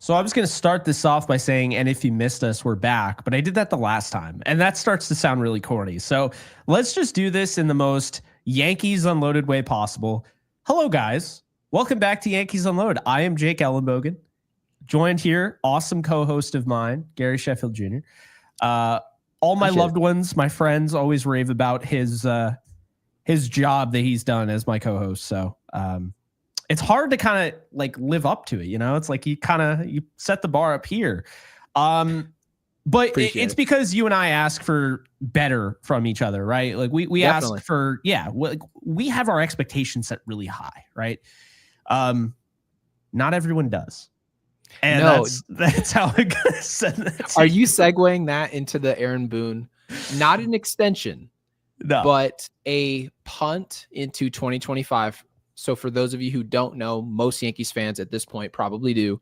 So I was going to start this off by saying, and if you missed us, we're back. But I did that the last time, and that starts to sound really corny. So let's just do this in the most Yankees Unloaded way possible. Hello, guys. Welcome back to Yankees Unload. I am Jake Ellenbogen, joined here, awesome co-host of mine, Gary Sheffield Jr. All my loved ones, my friends, always rave about his job that he's done as my co-host. So it's hard to kind of like live up to it. You know, it's like you set the bar up here. But it's because you and I ask for better from each other, right? Like we ask for, we have our expectations set really high, right? Not everyone does. And no, that's how it goes. Are you segueing that into the Aaron Boone, not an extension, but a punt into 2025? So for those of you who don't know, most Yankees fans at this point probably do.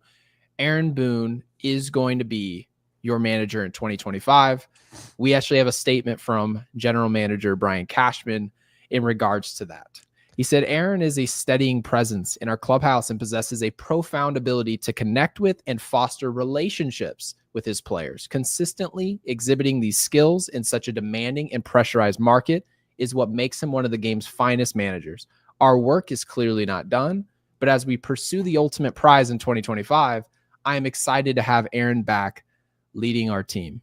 Aaron Boone is going to be your manager in 2025. We actually have a statement from general manager Brian Cashman in regards to that. He said, Aaron is a steadying presence in our clubhouse and possesses a profound ability to connect with and foster relationships with his players. Consistently exhibiting these skills in such a demanding and pressurized market is what makes him one of the game's finest managers. Our work is clearly not done, but as we pursue the ultimate prize in 2025, I am excited to have Aaron back leading our team.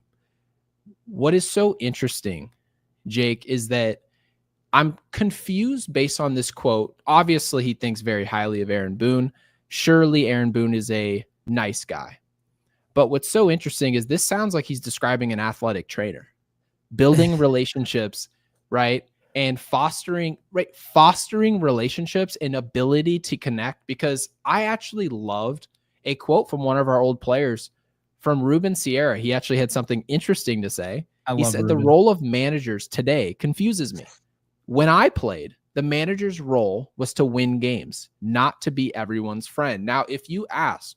What is so interesting, Jake, is that I'm confused based on this quote. Obviously, he thinks very highly of Aaron Boone. Surely Aaron Boone is a nice guy. But what's so interesting is this sounds like he's describing an athletic trainer, building relationships, right? And fostering relationships and ability to connect. Because I actually loved a quote from one of our old players, from Ruben Sierra. He actually had something interesting to say. He said, the role of managers today confuses me. When I played, the manager's role was to win games, not to be everyone's friend. Now, if you ask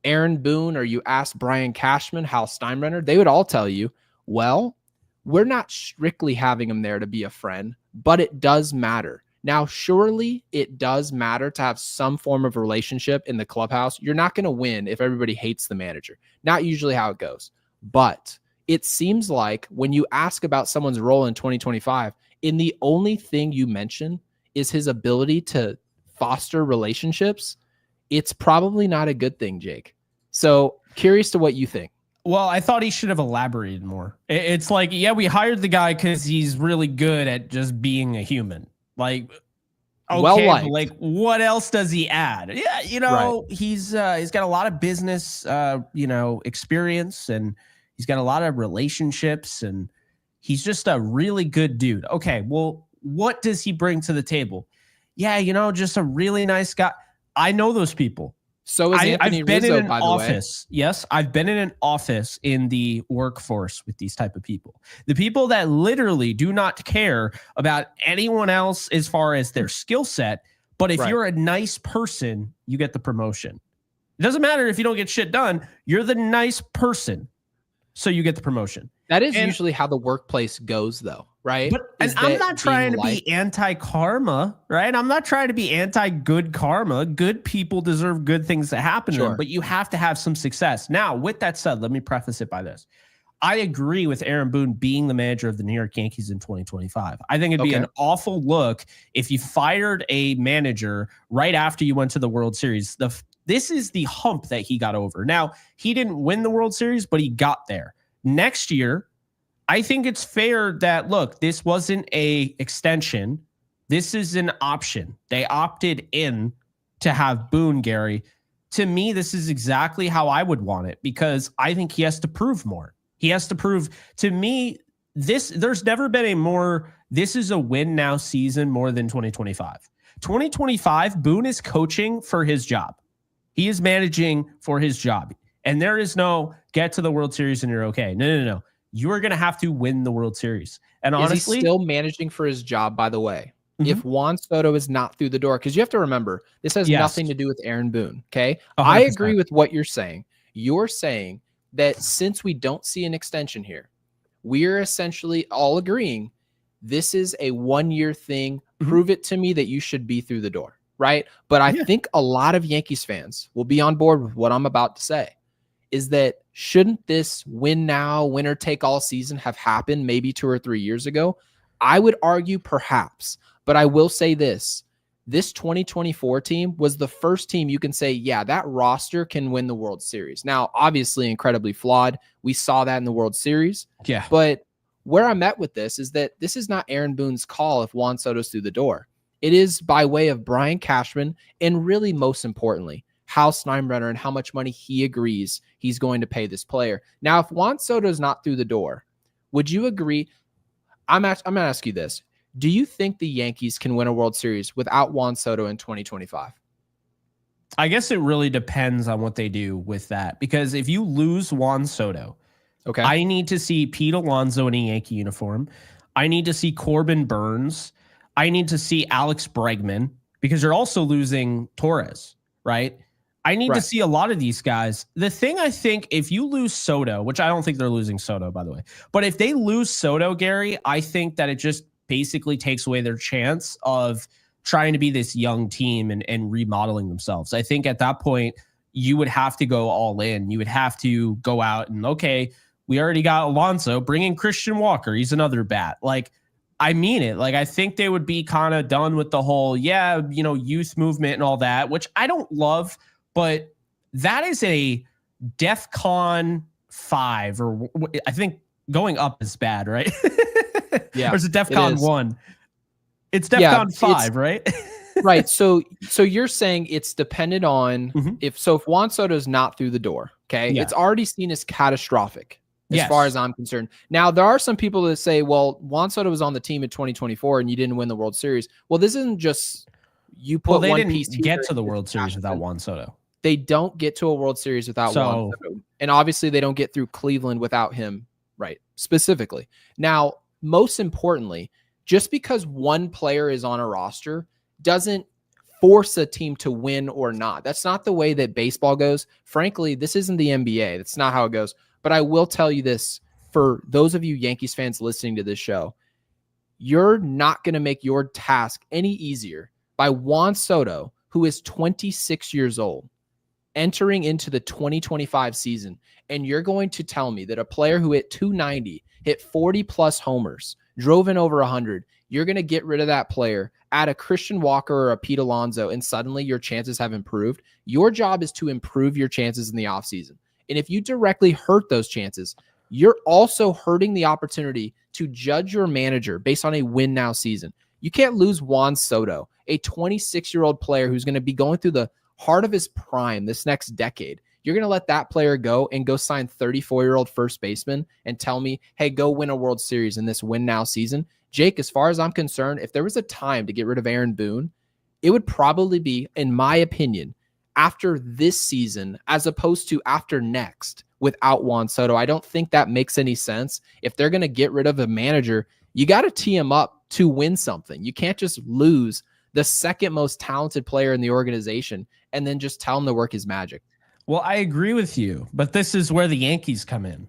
Aaron Boone or you ask Brian Cashman, Hal Steinbrenner, they would all tell you, well, we're not strictly having him there to be a friend, but it does matter. Now, surely it does matter to have some form of relationship in the clubhouse. You're not going to win if everybody hates the manager. Not usually how it goes. But it seems like when you ask about someone's role in 2025, and the only thing you mention is his ability to foster relationships, it's probably not a good thing, Jake. So curious to what you think. Well, I thought he should have elaborated more. It's like, yeah, we hired the guy because he's really good at just being a human. Like, okay, well, like, what else does he add? Yeah, you know, right. He's got a lot of business, experience, and he's got a lot of relationships, and he's just a really good dude. Okay, well, what does he bring to the table? Yeah, just a really nice guy. I know those people. So is Anthony Rizzo, by the way. Yes, I've been in an office in the workforce with these type of people. The people that literally do not care about anyone else as far as their skill set. But if you're a nice person, you get the promotion. It doesn't matter if you don't get shit done. You're the nice person, so you get the promotion. That is usually how the workplace goes, though, right? But I'm not trying to be anti-karma, right? I'm not trying to be anti-good karma. Good people deserve good things to happen to them, but you have to have some success. Now, with that said, let me preface it by this. I agree with Aaron Boone being the manager of the New York Yankees in 2025. I think it'd be an awful look if you fired a manager right after you went to the World Series. This is the hump that he got over. Now, he didn't win the World Series, but he got there. Next year, I think it's fair that, look, this wasn't a extension. This is an option. They opted in to have Boone, Gary. To me, this is exactly how I would want it, because I think he has to prove more. He has to prove, to me, there's never been a more, this is a win now season more than 2025. 2025, Boone is coaching for his job. He is managing for his job. And there is no get to the World Series and you're okay. No. You are going to have to win the World Series. And honestly, is he still managing for his job, by the way? If Juan Soto is not through the door, because you have to remember, this has nothing to do with Aaron Boone, okay? 100%. I agree with what you're saying. You're saying that since we don't see an extension here, we're essentially all agreeing this is a one-year thing. Prove it to me that you should be through the door. right? But I think a lot of Yankees fans will be on board with what I'm about to say, is that shouldn't this win now, winner take all season have happened maybe 2 or 3 years ago? I would argue perhaps, but I will say this 2024 team was the first team you can say, yeah, that roster can win the World Series. Now, obviously incredibly flawed. We saw that in the World Series. Yeah. But where I'm at with this is that this is not Aaron Boone's call if Juan Soto's through the door. It is by way of Brian Cashman, and really most importantly, Hal Steinbrenner and how much money he agrees he's going to pay this player. Now, if Juan Soto's not through the door, would you agree? I'm going to ask you this. Do you think the Yankees can win a World Series without Juan Soto in 2025? I guess it really depends on what they do with that. Because if you lose Juan Soto, okay, I need to see Pete Alonso in a Yankee uniform. I need to see Corbin Burnes. I need to see Alex Bregman, because you're also losing Torres, right? I need to see a lot of these guys. The thing, I think, if you lose Soto, which I don't think they're losing Soto, by the way, but if they lose Soto, Gary, I think that it just basically takes away their chance of trying to be this young team and remodeling themselves. I think at that point, you would have to go all in. You would have to go out and, okay, we already got Alonso, bring in Christian Walker. He's another bat. Like, I mean it. Like, I think they would be kind of done with the whole, youth movement and all that, which I don't love, but that is a DEFCON 5, or I think going up is bad, right? Yeah. Or is it DEFCON 1? It's DEFCON 5, right? Right. So you're saying it's dependent on if Juan Soto is not through the door, okay, it's already seen as catastrophic as far as I'm concerned. Now, there are some people that say, well, Juan Soto was on the team in 2024 and you didn't win the World Series. Well, this isn't just you put they one didn't piece get to the World Series without Juan Soto. They don't get to a World Series without Juan Soto. And obviously they don't get through Cleveland without him, right? Specifically. Now, most importantly, just because one player is on a roster doesn't force a team to win or not. That's not the way that baseball goes. Frankly, this isn't the NBA. That's not how it goes. But I will tell you this, for those of you Yankees fans listening to this show, you're not going to make your task any easier by Juan Soto, who is 26 years old, entering into the 2025 season. And you're going to tell me that a player who hit 290, hit 40 plus homers, drove in over 100, you're going to get rid of that player, add a Christian Walker or a Pete Alonso, and suddenly your chances have improved. Your job is to improve your chances in the offseason. And if you directly hurt those chances, you're also hurting the opportunity to judge your manager based on a win now season. You can't lose Juan Soto, a 26-year-old player who's going to be going through the heart of his prime this next decade. You're going to let that player go and go sign 34-year-old first baseman and tell me, hey, go win a World Series in this win now season. Jake, as far as I'm concerned, if there was a time to get rid of Aaron Boone, it would probably be, in my opinion, after this season, as opposed to after next without Juan Soto. I don't think that makes any sense. If they're going to get rid of a manager, you got to tee him up to win something. You can't just lose the second most talented player in the organization and then just tell him to work his magic. Well, I agree with you, but this is where the Yankees come in.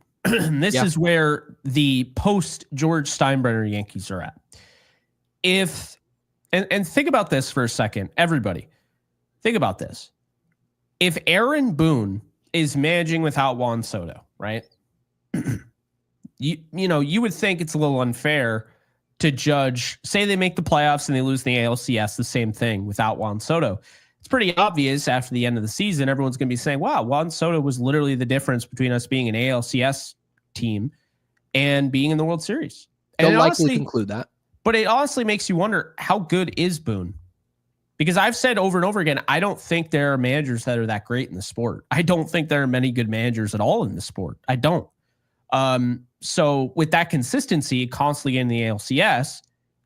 This is where the post George Steinbrenner Yankees are at. And think about this for a second, everybody. Think about this. If Aaron Boone is managing without Juan Soto, right? You would think it's a little unfair to judge, say they make the playoffs and they lose the ALCS, the same thing without Juan Soto. It's pretty obvious after the end of the season, everyone's going to be saying, wow, Juan Soto was literally the difference between us being an ALCS team and being in the World Series. They'll likely conclude that. But it honestly makes you wonder, how good is Boone? Because I've said over and over again, I don't think there are managers that are that great in the sport. I don't think there are many good managers at all in the sport. I don't. So with that consistency, constantly in the ALCS,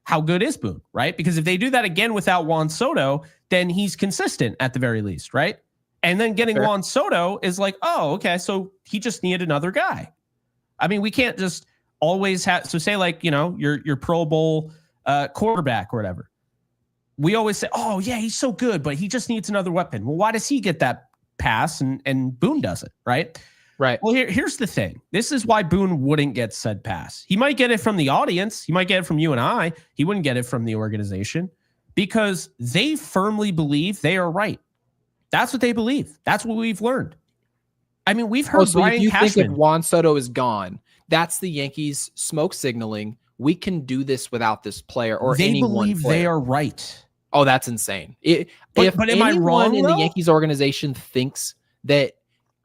how good is Boone, right? Because if they do that again without Juan Soto, then he's consistent at the very least, right? And then getting Juan Soto is like, oh, okay, so he just needed another guy. I mean, we can't just always have, so say like, your Pro Bowl quarterback or whatever. We always say, oh yeah, he's so good, but he just needs another weapon. Well, why does he get that pass and Boone doesn't, right? Right. Well, here's the thing. This is why Boone wouldn't get said pass. He might get it from the audience. He might get it from you and I. He wouldn't get it from the organization. because they firmly believe they are right. That's what they believe. That's what we've learned. I mean, we've heard Brian you Cashman. Think if Juan Soto is gone, that's the Yankees smoke signaling. We can do this without this player or they any believe one player. They are right. Oh, that's insane. But am I wrong in the Yankees organization thinks that,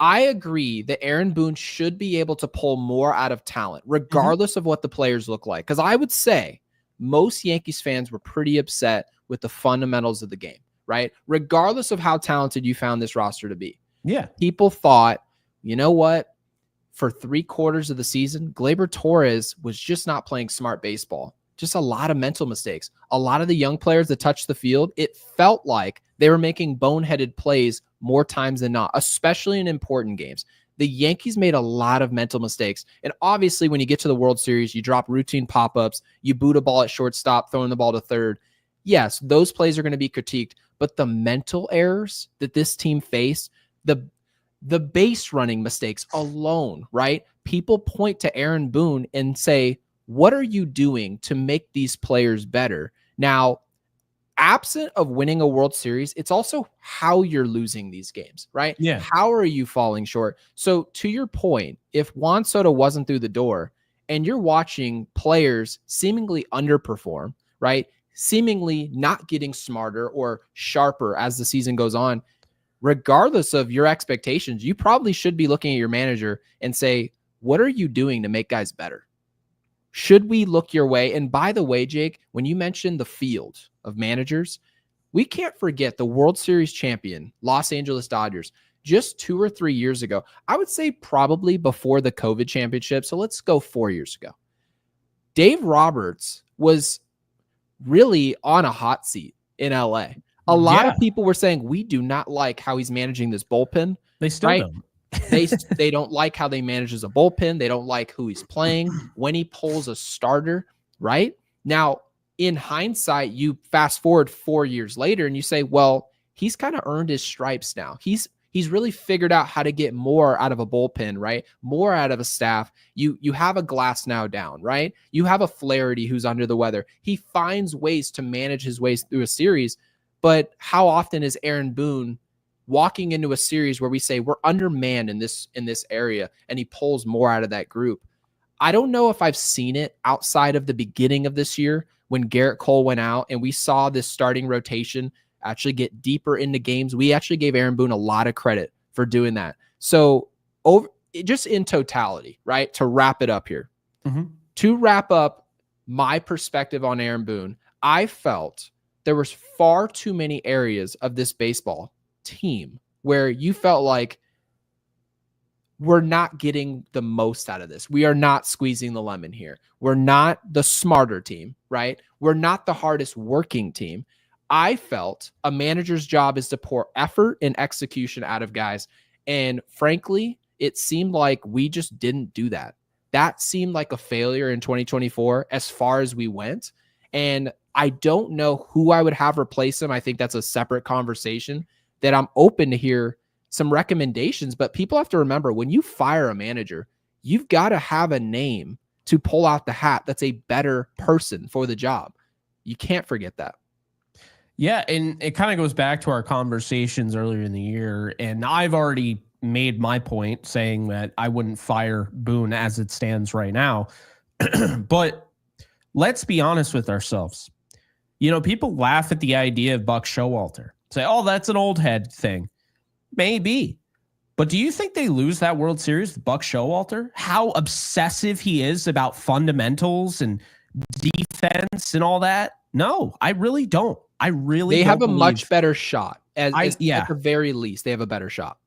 I agree that Aaron Boone should be able to pull more out of talent, regardless of what the players look like. Because I would say most Yankees fans were pretty upset with the fundamentals of the game, right? Regardless of how talented you found this roster to be. Yeah. People thought, you know what? For 3/4 of the season, Gleyber Torres was just not playing smart baseball. Just a lot of mental mistakes. A lot of the young players that touched the field, it felt like they were making boneheaded plays more times than not, especially in important games. The Yankees made a lot of mental mistakes. And obviously, when you get to the World Series, you drop routine pop-ups, you boot a ball at shortstop, throwing the ball to third. Yes, those plays are going to be critiqued, but the mental errors that this team faced, the base running mistakes alone, right? People point to Aaron Boone and say, what are you doing to make these players better? Now, absent of winning a World Series, it's also how you're losing these games, right? Yeah. How are you falling short? So to your point, if Juan Soto wasn't through the door and you're watching players seemingly underperform, right? Seemingly not getting smarter or sharper as the season goes on, regardless of your expectations, you probably should be looking at your manager and say, what are you doing to make guys better? Should we look your way? And by the way, Jake, when you mentioned the field of managers, we can't forget the World Series champion, Los Angeles Dodgers, just 2 or 3 years ago. I would say probably before the COVID championship. So let's go 4 years ago. Dave Roberts was really on a hot seat in LA. A lot of people were saying, we do not like how he's managing this bullpen. They still don't. They don't like how they manages a bullpen. They don't like who he's playing when he pulls a starter, right? Now, in hindsight, you fast forward 4 years later and you say, well, he's kind of earned his stripes now. He's really figured out how to get more out of a bullpen, right? More out of a staff. You have a Glass now down, right? You have a Flaherty who's under the weather. He finds ways to manage his ways through a series. But how often is Aaron Boone walking into a series where we say we're undermanned in this area and he pulls more out of that group? I don't know if I've seen it outside of the beginning of this year when Garrett Cole went out and we saw this starting rotation actually get deeper into games. We actually gave Aaron Boone a lot of credit for doing that. So just in totality, right? To wrap it up here, to wrap up my perspective on Aaron Boone, I felt there was far too many areas of this baseball team where you felt like we're not getting the most out of this. We are not squeezing the lemon here. We're not the smarter team, right? We're not the hardest working team. I felt a manager's job is to pour effort and execution out of guys. And frankly, it seemed like we just didn't do that. That seemed like a failure in 2024 as far as we went. And I don't know who I would have replace him. I think that's a separate conversation that I'm open to hear some recommendations. But people have to remember, when you fire a manager, you've got to have a name to pull out the hat that's a better person for the job. You can't forget that. Yeah, and it kind of goes back to our conversations earlier in the year. And I've already made my point saying that I wouldn't fire Boone as it stands right now. But let's be honest with ourselves. You know, people laugh at the idea of Buck Showalter. Say, oh, that's an old head thing. Maybe. But do you think they lose that World Series with Buck Showalter? How obsessive he is about fundamentals and defense and all that? No, I really don't. They have a much better shot. At the very least, they have a better shot.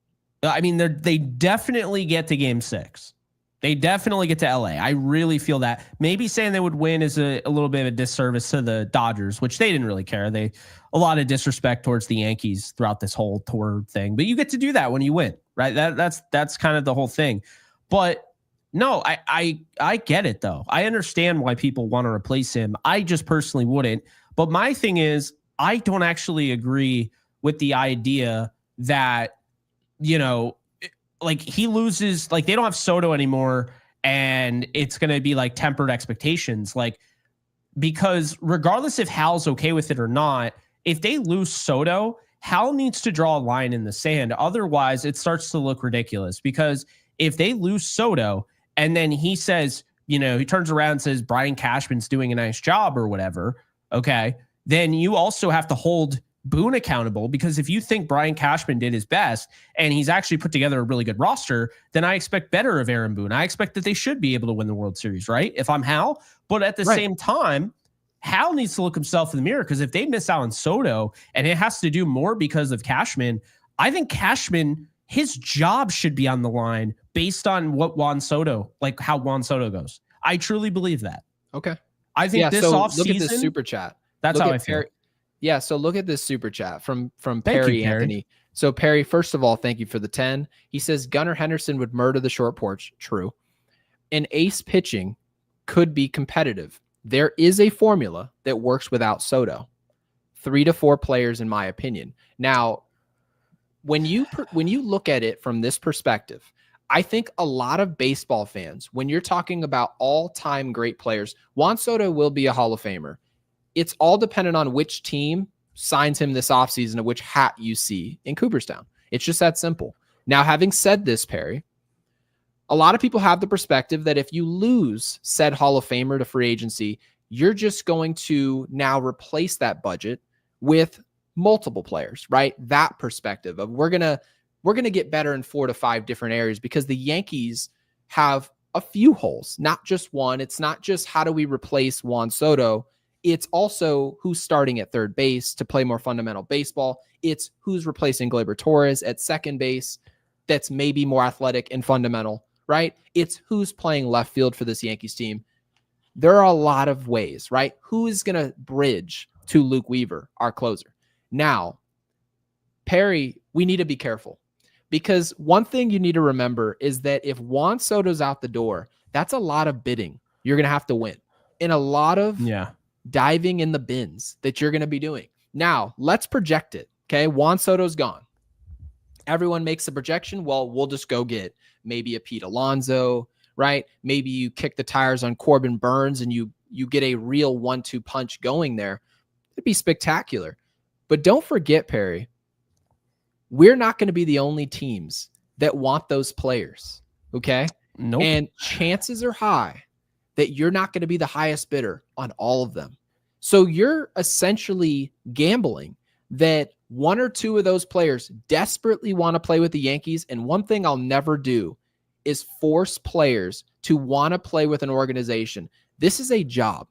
I mean, they definitely get to Game 6. They definitely get to LA. I really feel that. Maybe saying they would win is a little bit of a disservice to the Dodgers, which they didn't really care. A lot of disrespect towards the Yankees throughout this whole tour thing. But you get to do that when you win, right? That's kind of the whole thing. But no, I get it though. I understand why people want to replace him. I just personally wouldn't. But my thing is, I don't actually agree with the idea that, you know, like he loses, like they don't have Soto anymore and it's going to be like tempered expectations. Like because regardless if Hal's okay with it or not, if they lose Soto, Hal needs to draw a line in the sand. Otherwise, it starts to look ridiculous, because if they lose Soto and then he says, he turns around and says Brian Cashman's doing a nice job or whatever, okay, then you also have to hold Boone accountable, because if you think Brian Cashman did his best and he's actually put together a really good roster, then I expect better of Aaron Boone. I expect that they should be able to win the World Series, right? If I'm Hal. But at the same time, Hal needs to look himself in the mirror, because if they miss out on Soto and it has to do more because of Cashman, I think Cashman, his job should be on the line based on what how Juan Soto goes. I truly believe that. Okay. I think this offseason. Look at this super chat. That's how I feel. Yeah, so look at this super chat from Perry Anthony. So Perry, first of all, thank you for the 10. He says Gunnar Henderson would murder the short porch. True. And ace pitching could be competitive. There is a formula that works without Soto. 3 to 4 players, in my opinion. Now, when you look at it from this perspective, I think a lot of baseball fans, when you're talking about all-time great players, Juan Soto will be a Hall of Famer. It's all dependent on which team signs him this offseason and which hat you see in Cooperstown. It's just that simple. Now, having said this, Perry, a lot of people have the perspective that if you lose said Hall of Famer to free agency, you're just going to now replace that budget with multiple players, right? That perspective of we're going to get better in 4 to 5 different areas, because the Yankees have a few holes, not just one. It's not just how do we replace Juan Soto. It's also who's starting at third base to play more fundamental baseball. It's who's replacing Gleyber Torres at second base that's maybe more athletic and fundamental, right? It's who's playing left field for this Yankees team. There are a lot of ways, right? Who is going to bridge to Luke Weaver, our closer? Now, Perry, we need to be careful, because one thing you need to remember is that if Juan Soto's out the door, that's a lot of bidding you're going to have to win, and a lot of diving in the bins that you're going to be doing. Now, let's project it. Okay. Juan Soto's gone. Everyone makes a projection. Well, we'll just go get maybe a Pete Alonso, right? Maybe you kick the tires on Corbin Burnes and you get a real 1-2 punch going there. It'd be spectacular. But don't forget, Perry, we're not going to be the only teams that want those players. Okay. Nope. And chances are high that you're not going to be the highest bidder on all of them. So you're essentially gambling that 1 or 2 of those players desperately want to play with the Yankees. And one thing I'll never do is force players to want to play with an organization. This is a job.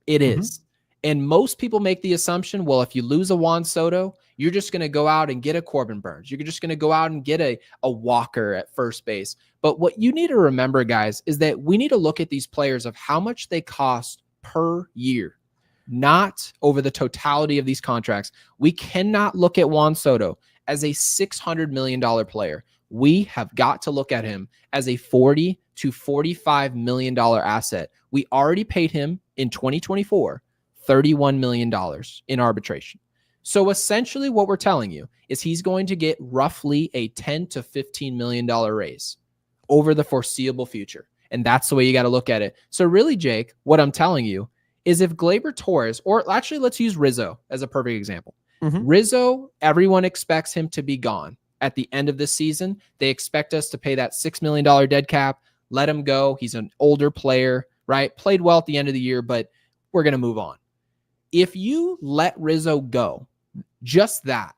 It is. And most people make the assumption, well, if you lose a Juan Soto, you're just going to go out and get a Corbin Burnes. You're just going to go out and get a Walker at first base. But what you need to remember, guys, is that we need to look at these players of how much they cost per year, not over the totality of these contracts. We cannot look at Juan Soto as a $600 million player. We have got to look at him as a $40 to $45 million asset. We already paid him in 2024 $31 million in arbitration. So essentially what we're telling you is he's going to get roughly a $10 to $15 million raise over the foreseeable future. And that's the way you got to look at it. So really, Jake, what I'm telling you is if Gleyber Torres, or actually let's use Rizzo as a perfect example. Rizzo, everyone expects him to be gone at the end of this season. They expect us to pay that $6 million dead cap, let him go. He's an older player, right? Played well at the end of the year, but we're going to move on. If you let Rizzo go, just that,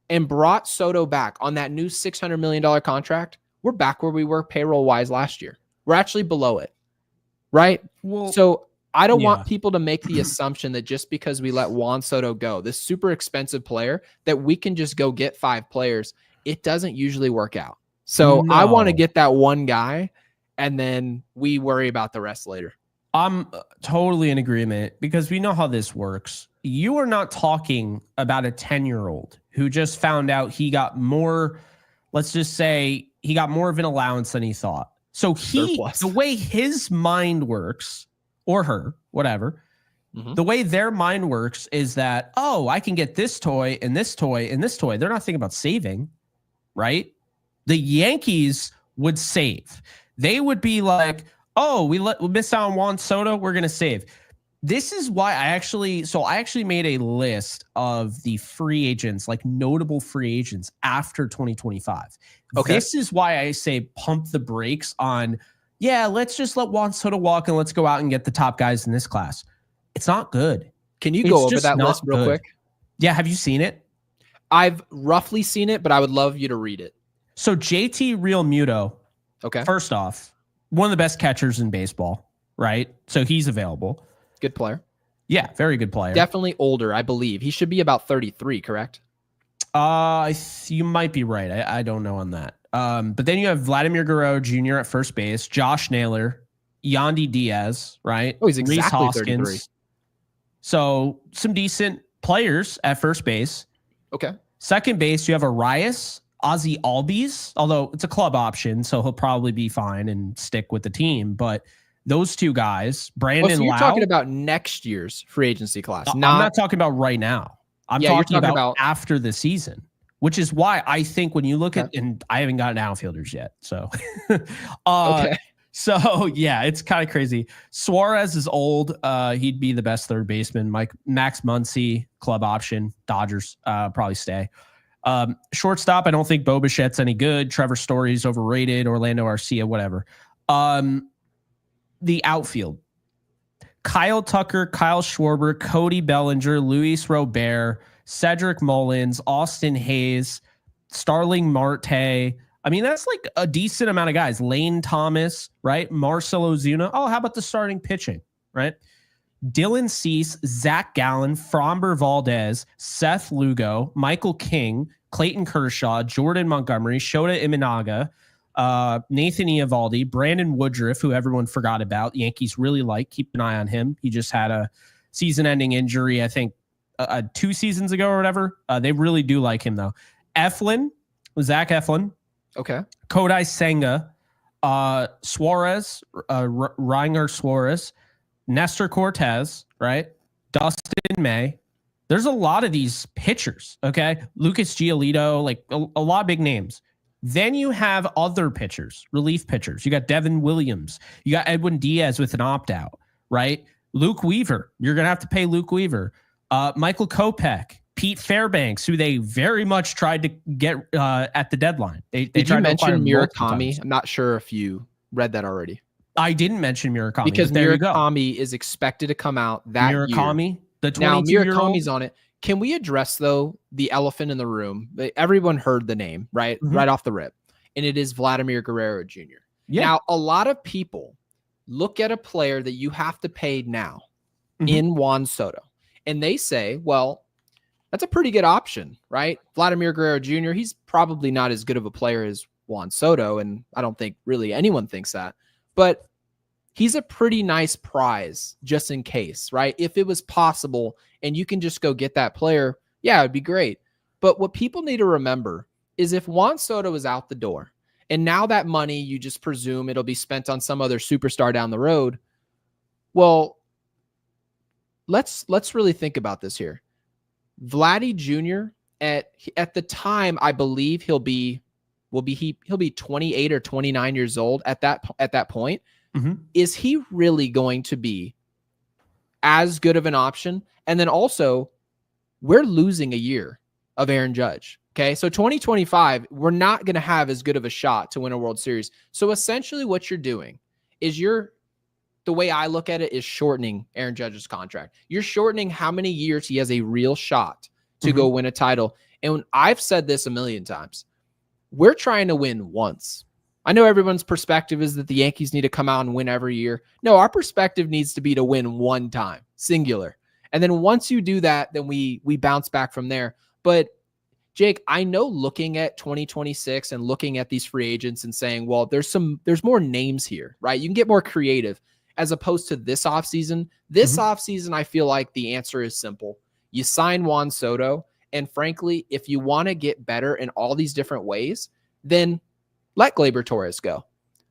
and brought Soto back on that new $600 million contract, we're back where we were payroll-wise last year. We're actually below it, right? Well, so I don't want people to make the assumption that just because we let Juan Soto go, this super expensive player, that we can just go get 5 players. It doesn't usually work out. So I want to get that one guy, and then we worry about the rest later. I'm totally in agreement, because we know how this works. You are not talking about a 10-year-old who just found out he got more, let's just say he got more of an allowance than he thought. So the way his mind works, or her, whatever, the way their mind works is that, oh, I can get this toy and this toy and this toy. They're not thinking about saving, right? The Yankees would save. They would be like, oh, we missed out on Juan Soto, we're going to save. This is why I actually made a list of the free agents, like notable free agents after 2025. Okay. This is why I say pump the brakes on, let's just let Juan Soto walk and let's go out and get the top guys in this class. It's not good. Can you go over that list real quick? Yeah. Have you seen it? I've roughly seen it, but I would love you to read it. So JT Realmuto, okay. First off, one of the best catchers in baseball, right? So he's available. Good player. Yeah, very good player. Definitely older, I believe. He should be about 33, correct? You might be right. I don't know on that. But then you have Vladimir Guerrero Jr. at first base, Josh Naylor, Yandy Diaz, right? Oh, he's exactly 33. So some decent players at first base. Okay. Second base, you have Arias, Ozzy Albies, although it's a club option, so he'll probably be fine and stick with the team. But those two guys, Brandon so you're Lau, talking about next year's free agency class. I'm not talking about right now. I'm talking about after the season, which is why I think when you look at, and I haven't gotten outfielders yet. So, okay. So yeah, it's kind of crazy. Suarez is old. He'd be the best third baseman. Max Muncy, club option, Dodgers, probably stay. Shortstop, I don't think Bo Bichette's any good. Trevor Story's overrated. Orlando Arcia, whatever. The outfield, Kyle Tucker, Kyle Schwarber, Cody Bellinger, Luis Robert, Cedric Mullins, Austin Hayes, Starling Marte. I mean, that's like a decent amount of guys. Lane Thomas, right? Marcell Ozuna. Oh, how about the starting pitching, right? Dylan Cease, Zach Gallen, Framber Valdez, Seth Lugo, Michael King, Clayton Kershaw, Jordan Montgomery, Shota Imanaga, Nathan Eovaldi, Brandon Woodruff, who everyone forgot about. The Yankees really like. Keep an eye on him. He just had a season-ending injury, I think, 2 seasons ago or whatever. They really do like him, though. Zach Eflin. Okay. Kodai Senga, Suarez, Reinger Suarez, Nestor Cortez, right? Dustin May. There's a lot of these pitchers, okay? Lucas Giolito, like a lot of big names. Then you have other pitchers, relief pitchers. You got Devin Williams. You got Edwin Diaz with an opt-out, right? Luke Weaver. You're going to have to pay Luke Weaver. Michael Kopech. Pete Fairbanks, who they very much tried to get at the deadline. Did you mention Murakami? I'm not sure if you read that already. I didn't mention Murakami. Because Murakami is expected to come out that year. The 22-year-old. Now, Murakami's on it. Can we address, though, the elephant in the room? Everyone heard the name, right? Mm-hmm. Right off the rip. And it is Vladimir Guerrero Jr. Yeah. Now, a lot of people look at a player that you have to pay now in Juan Soto. And they say, well, that's a pretty good option, right? Vladimir Guerrero Jr., he's probably not as good of a player as Juan Soto, and I don't think really anyone thinks that. But he's a pretty nice prize just in case, right? If it was possible and you can just go get that player, yeah, it'd be great. But what people need to remember is if Juan Soto is out the door and now that money, you just presume it'll be spent on some other superstar down the road, well, let's really think about this here. Vladdy Jr. at the time, I believe he'll be 28 or 29 years old at that point. Mm-hmm. Is he really going to be as good of an option? And then also, we're losing a year of Aaron Judge. Okay, so 2025, we're not going to have as good of a shot to win a World Series. So essentially, what you're doing is the way I look at it is shortening Aaron Judge's contract. You're shortening how many years he has a real shot to go win a title. And I've said this a million times. We're trying to win once. I know everyone's perspective is that the Yankees need to come out and win every year. No, our perspective needs to be to win one time, singular. And then once you do that, then we bounce back from there. But Jake, I know looking at 2026 and looking at these free agents and saying, well, there's more names here, right? You can get more creative. As opposed to this offseason. This offseason, I feel like the answer is simple. You sign Juan Soto, and frankly, if you want to get better in all these different ways, then let Gleyber Torres go.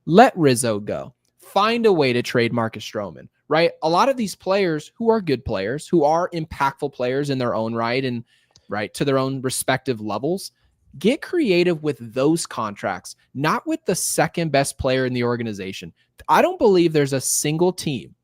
Let Rizzo go. Find a way to trade Marcus Stroman, right? A lot of these players who are good players, who are impactful players in their own right and right to their own respective levels, get creative with those contracts, not with the second best player in the organization. I don't believe there's a single team.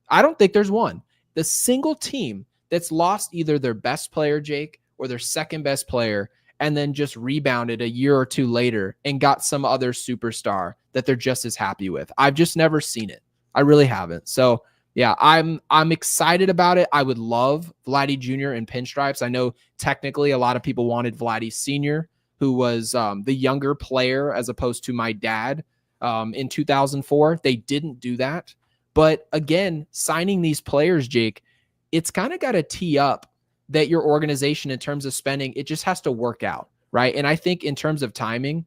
I don't think there's one the single team that's lost either their best player, Jake, or their second best player, and then just rebounded a year or two later and got some other superstar that they're just as happy with. I've just never seen it. I really haven't. So yeah, I'm excited about it. I would love Vladdy Jr. in pinstripes. I know technically a lot of people wanted Vladdy Sr., who was the younger player as opposed to my dad in 2004. They didn't do that. But again, signing these players, Jake, it's kind of got to tee up that your organization in terms of spending, it just has to work out, right? And I think in terms of timing,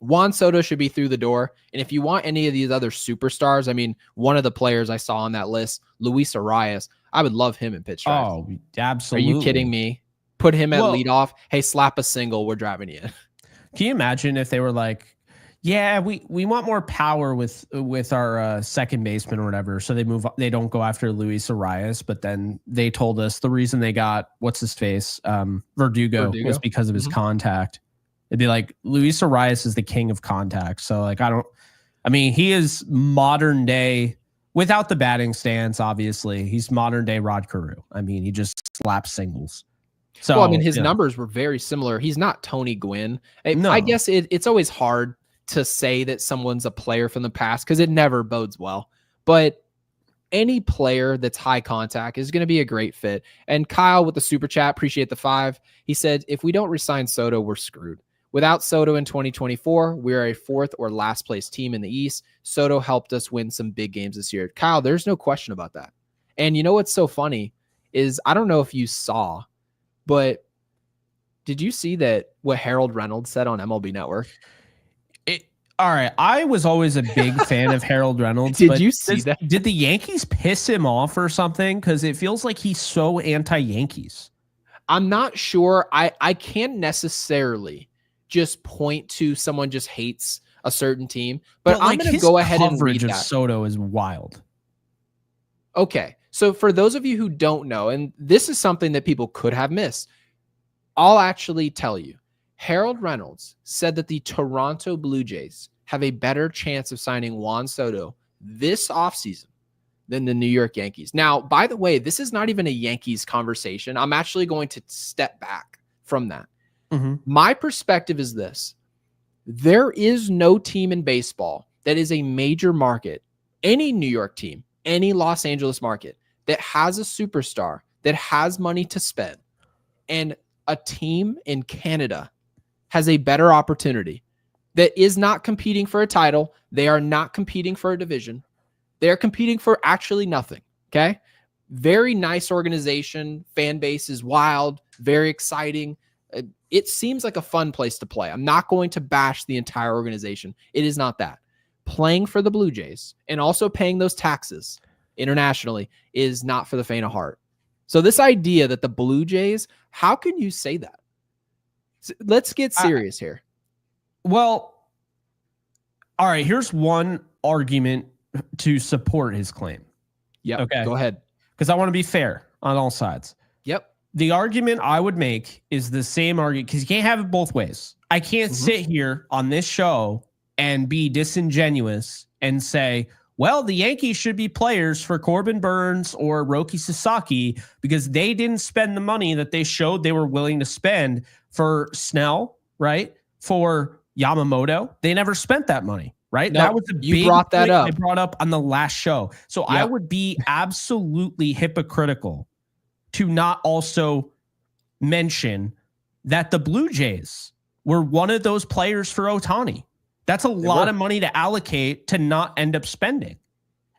Juan Soto should be through the door. And if you want any of these other superstars, I mean, one of the players I saw on that list, Luis Arias, I would love him in pinstripes. Oh, absolutely. Are you kidding me? Put him at leadoff. Hey, slap a single. We're driving you in. Can you imagine if they were like, yeah, we want more power with our second baseman or whatever. So they don't go after Luis Arias, but then they told us the reason they got what's his face, Verdugo was because of his contact. It'd be like Luis Arias is the king of contact. So like he is modern day without the batting stance. Obviously, he's modern day Rod Carew. I mean, he just slaps singles. So well, I mean, his numbers were very similar. He's not Tony Gwynn. I guess it's always hard to say that someone's a player from the past because it never bodes well. But any player that's high contact is going to be a great fit. And Kyle with the super chat, appreciate the 5. He said, if we don't resign Soto, we're screwed. Without Soto in 2024, we're a 4th or last place team in the East. Soto helped us win some big games this year. Kyle, there's no question about that. And you know what's so funny is I don't know if you saw, but did you see that what Harold Reynolds said on MLB Network? All right. I was always a big fan of Harold Reynolds. Did you see that? Did the Yankees piss him off or something? Because it feels like he's so anti-Yankees. I'm not sure. I can't necessarily just point to someone just hates a certain team, but I'm going to go ahead and read that. Soto is wild. Okay. So for those of you who don't know, and this is something that people could have missed, I'll actually tell you. Harold Reynolds said that the Toronto Blue Jays have a better chance of signing Juan Soto this offseason than the New York Yankees. Now, by the way, this is not even a Yankees conversation. I'm actually going to step back from that. My perspective is this. There is no team in baseball that is a major market, any New York team, any Los Angeles market that has a superstar, that has money to spend, and a team in Canada has a better opportunity that is not competing for a title. They are not competing for a division. They're competing for actually nothing. Okay. Very nice organization. Fan base is wild, very exciting. It seems like a fun place to play. I'm not going to bash the entire organization. It is not that. Playing for the Blue Jays and also paying those taxes internationally is not for the faint of heart. So this idea that the Blue Jays, how can you say that? Let's get serious here. Well, all right. Here's one argument to support his claim. Yeah. Okay. Go ahead. Because I want to be fair on all sides. Yep. The argument I would make is the same argument because you can't have it both ways. I can't sit here on this show and be disingenuous and say, well, the Yankees should be players for Corbin Burnes or Roki Sasaki because they didn't spend the money that they showed they were willing to spend for Snell, right? For Yamamoto. They never spent that money, right? No, that was the big brought that up. I brought up on the last show. So I would be absolutely hypocritical to not also mention that the Blue Jays were one of those players for Ohtani. That's a lot of money to allocate to not end up spending.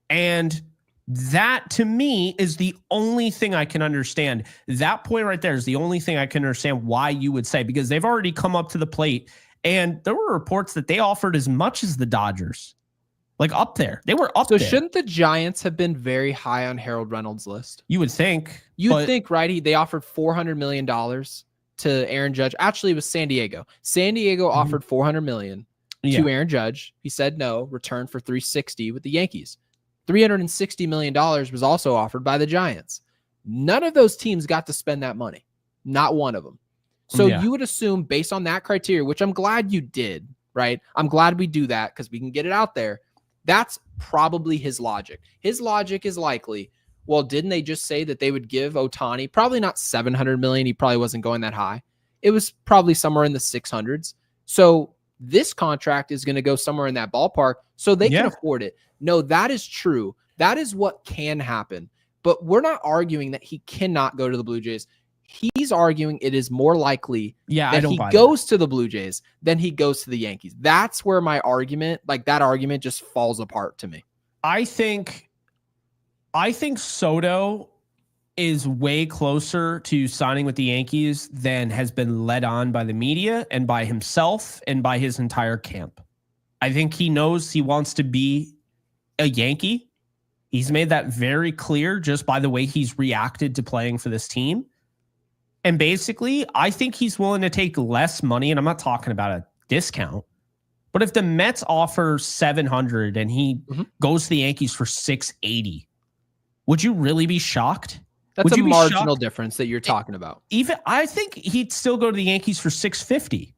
And that, to me, is the only thing I can understand. That point right there is the only thing I can understand why you would say, because they've already come up to the plate, and there were reports that they offered as much as the Dodgers. Like up there. They were up there. So shouldn't the Giants have been very high on Harold Reynolds' list? You would think. You'd think, right? They offered $400 million to Aaron Judge. Actually, it was San Diego. San Diego offered $400 million to Aaron Judge. He said no, returned for $360 with the Yankees. $360 million was also offered by the Giants. None of those teams got to spend that money. Not one of them. So you would assume based on that criteria, which I'm glad you did, right? I'm glad we do that because we can get it out there. That's probably his logic. His logic is likely, well, didn't they just say that they would give Ohtani probably not $700 million? He probably wasn't going that high. It was probably somewhere in the 600s. So this contract is going to go somewhere in that ballpark, so they can afford it. No, that is true. That is what can happen. But we're not arguing that he cannot go to the Blue Jays. He's arguing it is more likely that he goes to the Blue Jays than he goes to the Yankees. That's where my argument, like that argument, just falls apart to me. I think Soto is way closer to signing with the Yankees than has been led on by the media and by himself and by his entire camp. I think he knows he wants to be a Yankee. He's made that very clear just by the way he's reacted to playing for this team. And basically, I think he's willing to take less money, and I'm not talking about a discount, but if the Mets offer $700 and he goes to the Yankees for $680, would you really be shocked? That's a marginal difference that you're talking about. Even I think he'd still go to the Yankees for $650.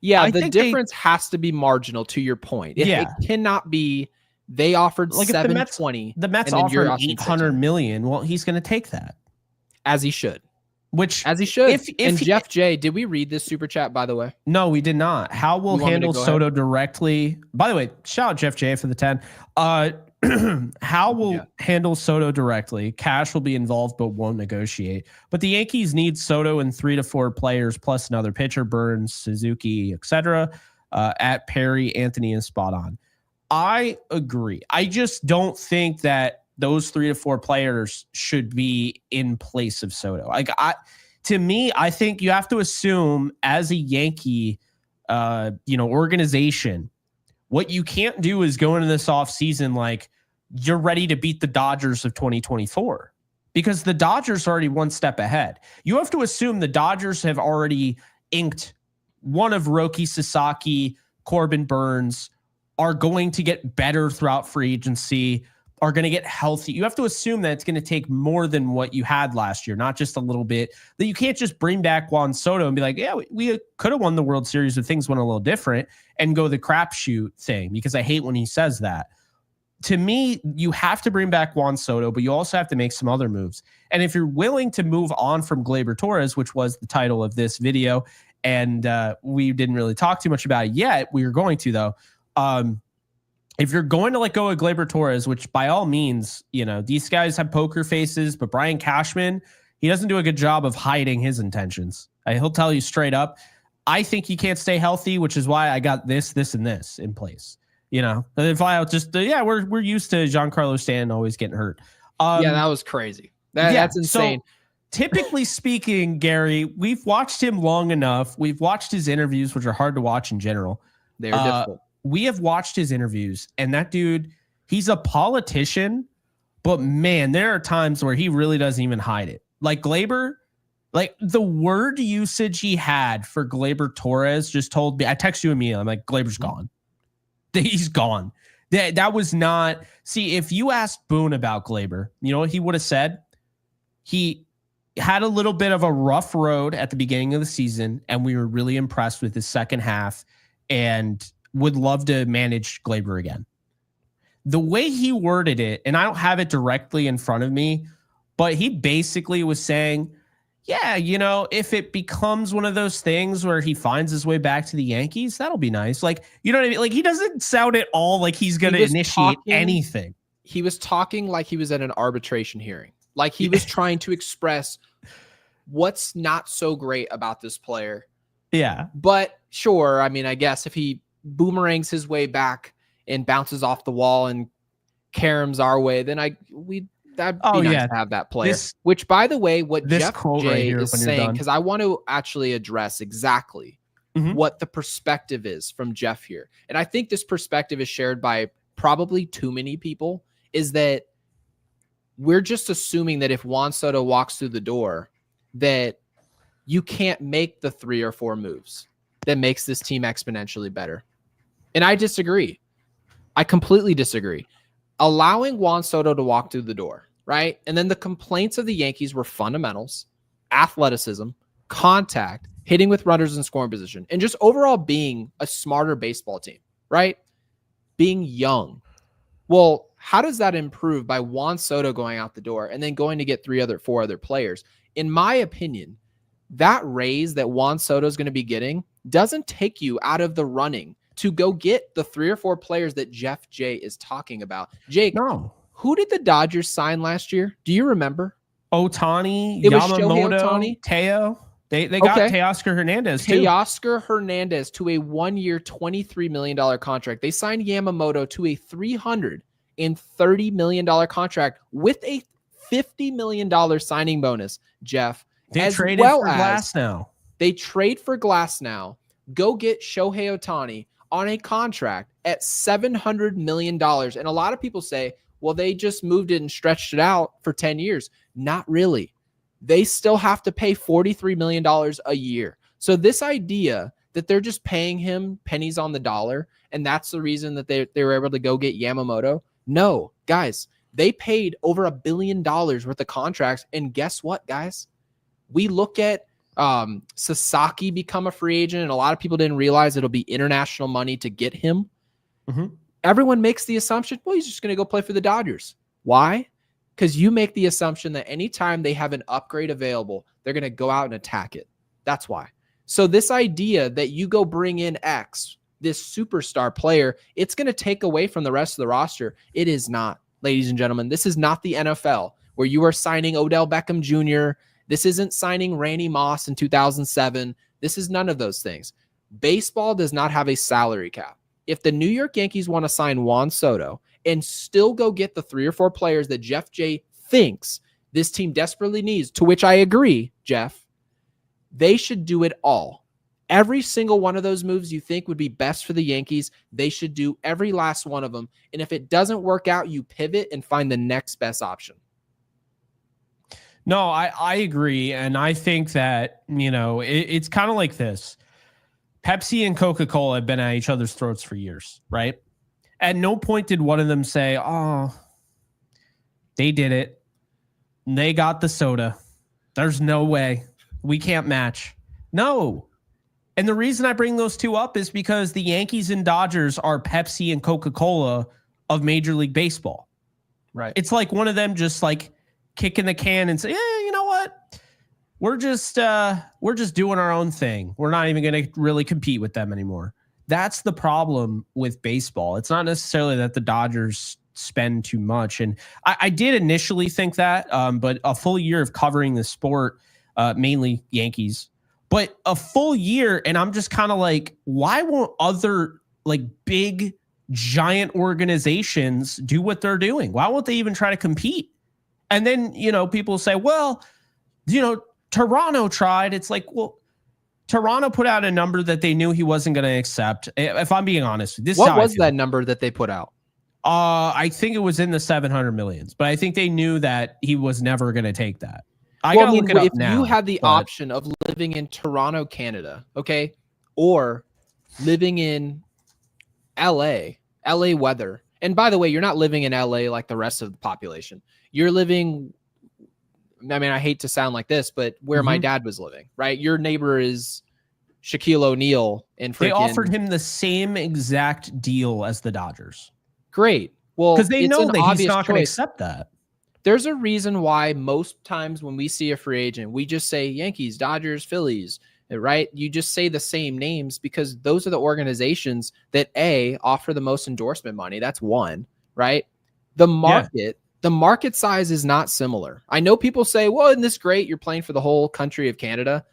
Yeah, the difference has to be marginal, to your point. It cannot be they offered like $720. The Mets offered $800 million. Well, he's going to take that. As he should. As he should. And Jeff J, did we read this super chat, by the way? No, we did not. How will handle Soto directly? By the way, shout out Jeff J for the 10. How will handle Soto directly? Cash will be involved, but won't negotiate. But the Yankees need Soto and 3 to 4 players plus another pitcher, Burnes, Suzuki, etc. At Perry, Anthony, and spot on. I agree. I just don't think that those 3 to 4 players should be in place of Soto. To me, I think you have to assume as a Yankee, organization, what you can't do is go into this offseason like you're ready to beat the Dodgers of 2024 because the Dodgers are already one step ahead. You have to assume the Dodgers have already inked one of Roki Sasaki, Corbin Burnes, are going to get better throughout free agency, are going to get healthy. You have to assume that it's going to take more than what you had last year, not just a little bit. That you can't just bring back Juan Soto and be like, yeah, we could have won the World Series if things went a little different and go the crapshoot thing, because I hate when he says that. To me, you have to bring back Juan Soto, but you also have to make some other moves. And if you're willing to move on from Gleyber Torres, which was the title of this video, and we didn't really talk too much about it yet, we were going to, though. If you're going to let go of Gleyber Torres, which by all means, these guys have poker faces, but Brian Cashman, he doesn't do a good job of hiding his intentions. He'll tell you straight up, I think he can't stay healthy, which is why I got this, and this in place. If I just, we're used to Giancarlo Stanton always getting hurt. That was crazy. That's insane. So, typically speaking, Gary, we've watched him long enough. We've watched his interviews, which are hard to watch in general. They're difficult. We have watched his interviews, and that dude, he's a politician, but man, there are times where he really doesn't even hide it. Like Gleyber, like the word usage he had for Gleyber Torres just told me, I text you immediately, I'm like, Gleyber's gone. He's gone. That was not, see, if you asked Boone about Gleyber, you know what he would have said? He had a little bit of a rough road at the beginning of the season, and we were really impressed with his second half, and would love to manage Gleyber again. The way he worded it, and I don't have it directly in front of me, but he basically was saying, yeah, if it becomes one of those things where he finds his way back to the Yankees, that'll be nice. Like, you know what I mean? Like, he doesn't sound at all like he's going to initiate anything. He was talking like he was at an arbitration hearing. Like he was trying to express what's not so great about this player. Yeah. But sure, I mean, I guess if he boomerangs his way back and bounces off the wall and caroms our way, then that'd be nice to have that player. Which, by the way, what Jeff J is saying, because I want to actually address exactly what the perspective is from Jeff here. And I think this perspective is shared by probably too many people, is that we're just assuming that if Juan Soto walks through the door, that you can't make the 3 or 4 moves that makes this team exponentially better. And I disagree. I completely disagree. Allowing Juan Soto to walk through the door, right? And then the complaints of the Yankees were fundamentals, athleticism, contact, hitting with runners in scoring position, and just overall being a smarter baseball team, right? Being young. Well, how does that improve by Juan Soto going out the door and then going to get 4 other players? In my opinion, that raise that Juan Soto is going to be getting doesn't take you out of the running to go get the 3 or 4 players that Jeff J is talking about. Jake, who did the Dodgers sign last year? Do you remember? Ohtani, Yamamoto, Teo. They got Teoscar Hernandez too. Teoscar Hernandez to a 1-year, $23 million contract. They signed Yamamoto to a $330 million contract with a $50 million signing bonus, Jeff. They traded for Glasnow. They trade for Glasnow. Go get Shohei Ohtani on a contract at $700 million. And a lot of people say, well, they just moved it and stretched it out for 10 years. Not really. They still have to pay $43 million a year. So this idea that they're just paying him pennies on the dollar, and that's the reason that they were able to go get Yamamoto. No, guys, they paid over $1 billion worth of contracts. And guess what, guys? We look at Sasaki become a free agent, and a lot of people didn't realize it'll be international money to get him. Everyone makes the assumption, well, he's just going to go play for the Dodgers. Why? Because you make the assumption that anytime they have an upgrade available, they're going to go out and attack it. That's why. So this idea that you go bring in X, this superstar player, it's going to take away from the rest of the roster. It is not, ladies and gentlemen. This is not the NFL where you are signing Odell Beckham Jr. This isn't signing Randy Moss in 2007. This is none of those things. Baseball does not have a salary cap. If the New York Yankees want to sign Juan Soto and still go get the 3 or 4 players that Jeff J thinks this team desperately needs, to which I agree, Jeff, they should do it all. Every single one of those moves you think would be best for the Yankees, they should do every last one of them. And if it doesn't work out, you pivot and find the next best option. No, I agree. And I think that, it's kind of like this. Pepsi and Coca-Cola have been at each other's throats for years, right? At no point did one of them say, oh, they did it. They got the soda. There's no way. We can't match. No. And the reason I bring those two up is because the Yankees and Dodgers are Pepsi and Coca-Cola of Major League Baseball. Right. It's like one of them just like kicking the can and say, you know what? We're just doing our own thing. We're not even going to really compete with them anymore. That's the problem with baseball. It's not necessarily that the Dodgers spend too much. And I did initially think that, but a full year of covering the sport, mainly Yankees, but a full year. And I'm just kind of like, why won't other like big, giant organizations do what they're doing? Why won't they even try to compete? And then, people say, well, Toronto tried. It's like, well, Toronto put out a number that they knew he wasn't going to accept. If I'm being honest, what was that number that they put out? I think it was in the 700 millions, but I think they knew that he was never going to take that. Look it up if you had the option of living in Toronto, Canada, okay, or living in LA weather. And by the way, you're not living in LA like the rest of the population. You're living, I hate to sound like this, but where my dad was living, right? Your neighbor is Shaquille O'Neal. And they offered him the same exact deal as the Dodgers. Great. Well, because they know that he's not going to accept that. There's a reason why most times when we see a free agent, we just say Yankees, Dodgers, Phillies, right? You just say the same names because those are the organizations that offer the most endorsement money. That's one, right? The market size is not similar. I know people say, well, isn't this great? You're playing for the whole country of Canada.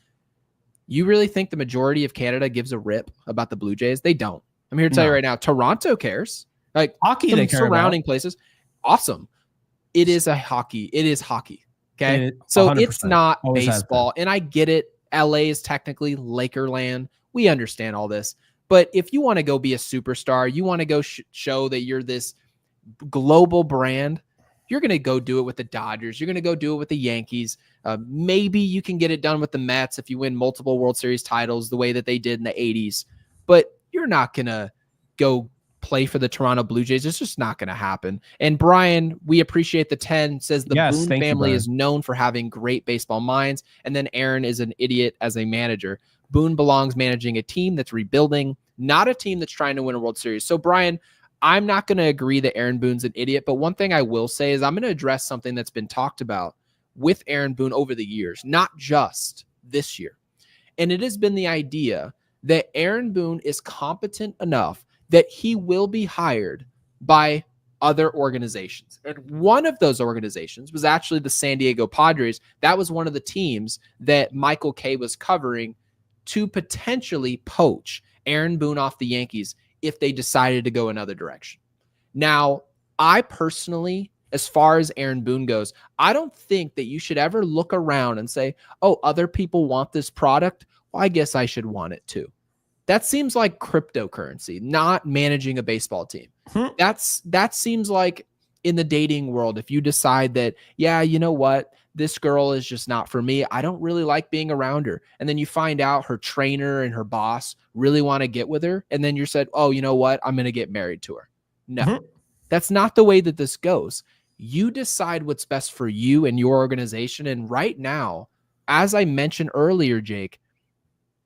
You really think the majority of Canada gives a rip about the Blue Jays? They don't. I'm here to tell you right now, Toronto cares. Like hockey, they care surrounding about. Places. Awesome. It is hockey. Okay. So 100%. It's not always baseball. And I get it. LA is technically Lakerland. We understand all this. But if you want to go be a superstar, you want to go show that you're this global brand, you're going to go do it with the Dodgers. You're going to go do it with the Yankees. Maybe you can get it done with the Mets if you win multiple World Series titles the way that they did in the 80s. But you're not going to go play for the Toronto Blue Jays. It's just not going to happen. And Brian, we appreciate the 10, says the Boone family is known for having great baseball minds. And then Aaron is an idiot as a manager. Boone belongs managing a team that's rebuilding, not a team that's trying to win a World Series. So Brian, I'm not going to agree that Aaron Boone's an idiot, but one thing I will say is I'm going to address something that's been talked about with Aaron Boone over the years, not just this year. And it has been the idea that Aaron Boone is competent enough that he will be hired by other organizations. And one of those organizations was actually the San Diego Padres. That was one of the teams that Michael Kay was covering to potentially poach Aaron Boone off the Yankees if they decided to go another direction. Now, I personally, as far as Aaron Boone goes, I don't think that you should ever look around and say, oh, other people want this product. Well, I guess I should want it too. That seems like cryptocurrency, not managing a baseball team. That seems like in the dating world, if you decide that, yeah, you know what, this girl is just not for me. I don't really like being around her. And then you find out her trainer and her boss really want to get with her. And then you said, oh, you know what, I'm going to get married to her. No, that's not the way that this goes. You decide what's best for you and your organization. And right now, as I mentioned earlier, Jake,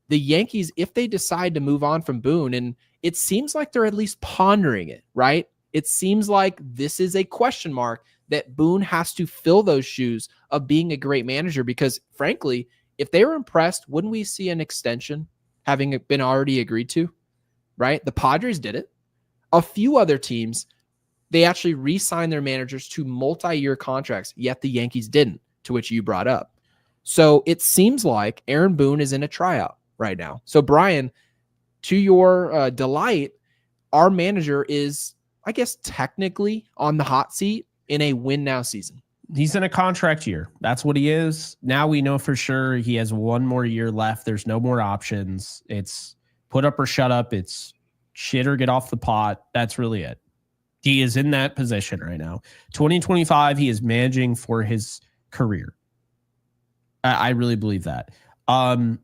the Yankees, if they decide to move on from Boone, and it seems like they're at least pondering it, right? It seems like this is a question mark that Boone has to fill those shoes of being a great manager, because frankly, if they were impressed, wouldn't we see an extension having been already agreed to, right? The Padres did it. A few other teams, they actually re-signed their managers to multi-year contracts, yet the Yankees didn't, to which you brought up. So it seems like Aaron Boone is in a tryout right now. So Brian, to your delight, our manager is, I guess, technically on the hot seat in a win now season. He's in a contract year. That's what he is. Now we know for sure he has one more year left. There's no more options. It's put up or shut up. It's shit or get off the pot. That's really it. He is in that position right now. 2025, he is managing for his career. I really believe that. At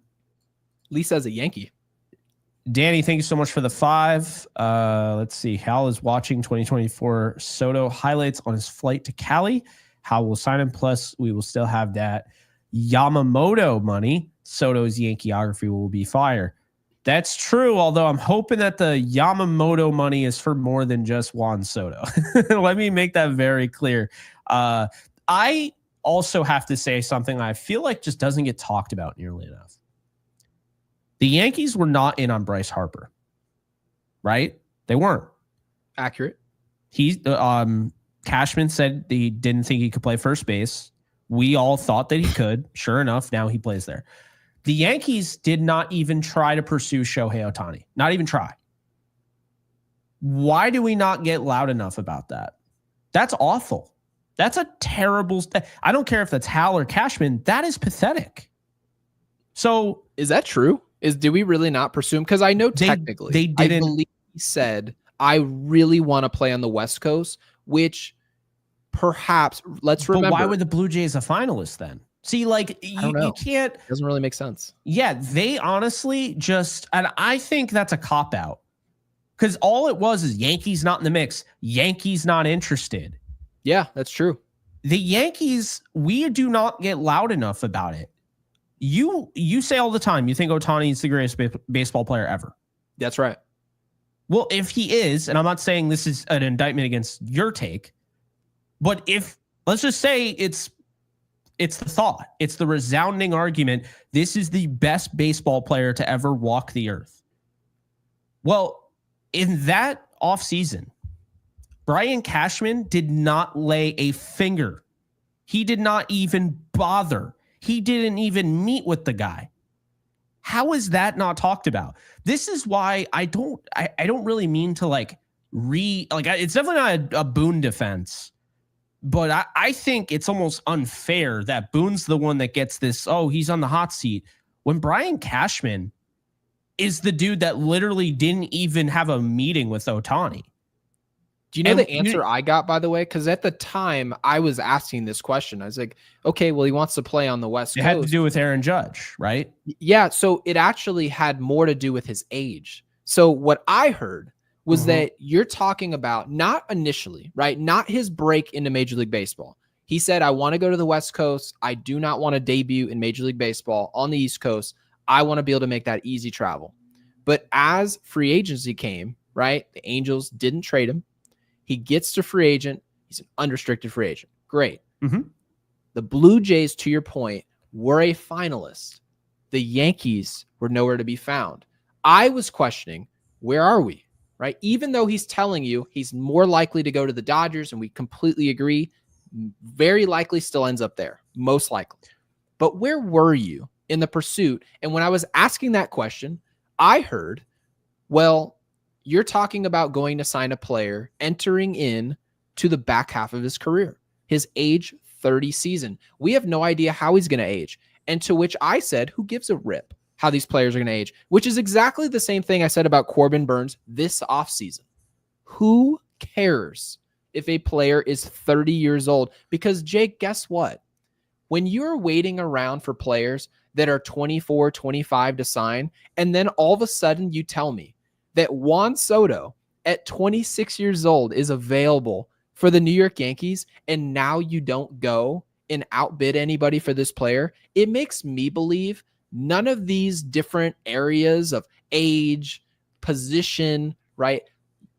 least as a Yankee. Danny, thank you so much for the 5. Let's see. Hal is watching 2024 Soto highlights on his flight to Cali. Hal will sign him. Plus, we will still have that Yamamoto money. Soto's Yankeeography will be fire. That's true, although I'm hoping that the Yamamoto money is for more than just Juan Soto. Let me make that very clear. I also have to say something I feel like just doesn't get talked about nearly enough. The Yankees were not in on Bryce Harper, right? They weren't. Accurate. Cashman said he didn't think he could play first base. We all thought that he could. Sure enough, now he plays there. The Yankees did not even try to pursue Shohei Ohtani. Not even try. Why do we not get loud enough about that? That's awful. That's a terrible... I don't care if that's Hal or Cashman. That is pathetic. So... Is that true? Do we really not pursue him? Because I know technically, they didn't. I believe he said, I really want to play on the West Coast, which perhaps, let's remember. But why were the Blue Jays a finalist then? See, like, you can't. It doesn't really make sense. Yeah, they honestly just, and I think that's a cop-out. Because all it was is Yankees not in the mix. Yankees not interested. Yeah, that's true. The Yankees, we do not get loud enough about it. You say all the time, you think Ohtani is the greatest baseball player ever. That's right. Well, if he is, and I'm not saying this is an indictment against your take, but if, let's just say it's the thought, it's the resounding argument, this is the best baseball player to ever walk the earth. Well, in that offseason, Brian Cashman did not lay a finger. He did not even bother. He didn't even meet with the guy. How is that not talked about? This is why I don't really mean to it's definitely not a Boone defense, but I think it's almost unfair that Boone's the one that gets this, oh, he's on the hot seat, when Brian Cashman is the dude that literally didn't even have a meeting with Ohtani. Do you know the answer I got, by the way? Because at the time I was asking this question. I was like, okay, well, he wants to play on the West Coast. It had to do with Aaron Judge, right? Yeah. So it actually had more to do with his age. So what I heard was that you're talking about not initially, right? Not his break into Major League Baseball. He said, I want to go to the West Coast. I do not want to debut in Major League Baseball on the East Coast. I want to be able to make that easy travel. But as free agency came, right? The Angels didn't trade him. He gets to free agent. He's an unrestricted free agent. Great. Mm-hmm. The Blue Jays, to your point, were a finalist. The Yankees were nowhere to be found. I was questioning, where are we? Right? Even though he's telling you he's more likely to go to the Dodgers, and we completely agree, very likely still ends up there, most likely. But where were you in the pursuit? And when I was asking that question, I heard, well, you're talking about going to sign a player entering in to the back half of his career, his age 30 season. We have no idea how he's going to age. And to which I said, who gives a rip how these players are going to age? Which is exactly the same thing I said about Corbin Burnes this offseason. Who cares if a player is 30 years old? Because, Jake, guess what? When you're waiting around for players that are 24, 25 to sign, and then all of a sudden you tell me that Juan Soto at 26 years old is available for the New York Yankees, and now you don't go and outbid anybody for this player, it makes me believe none of these different areas of age, position, right?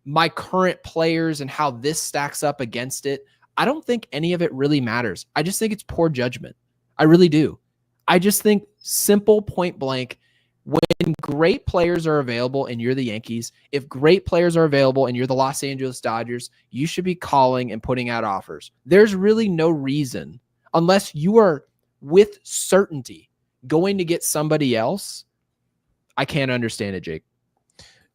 My current players and how this stacks up against it. I don't think any of it really matters. I just think it's poor judgment. I really do. I just think simple point blank, when great players are available and you're the Yankees, if great players are available and you're the Los Angeles Dodgers, you should be calling and putting out offers. There's really no reason, unless you are with certainty going to get somebody else. I can't understand it, Jake.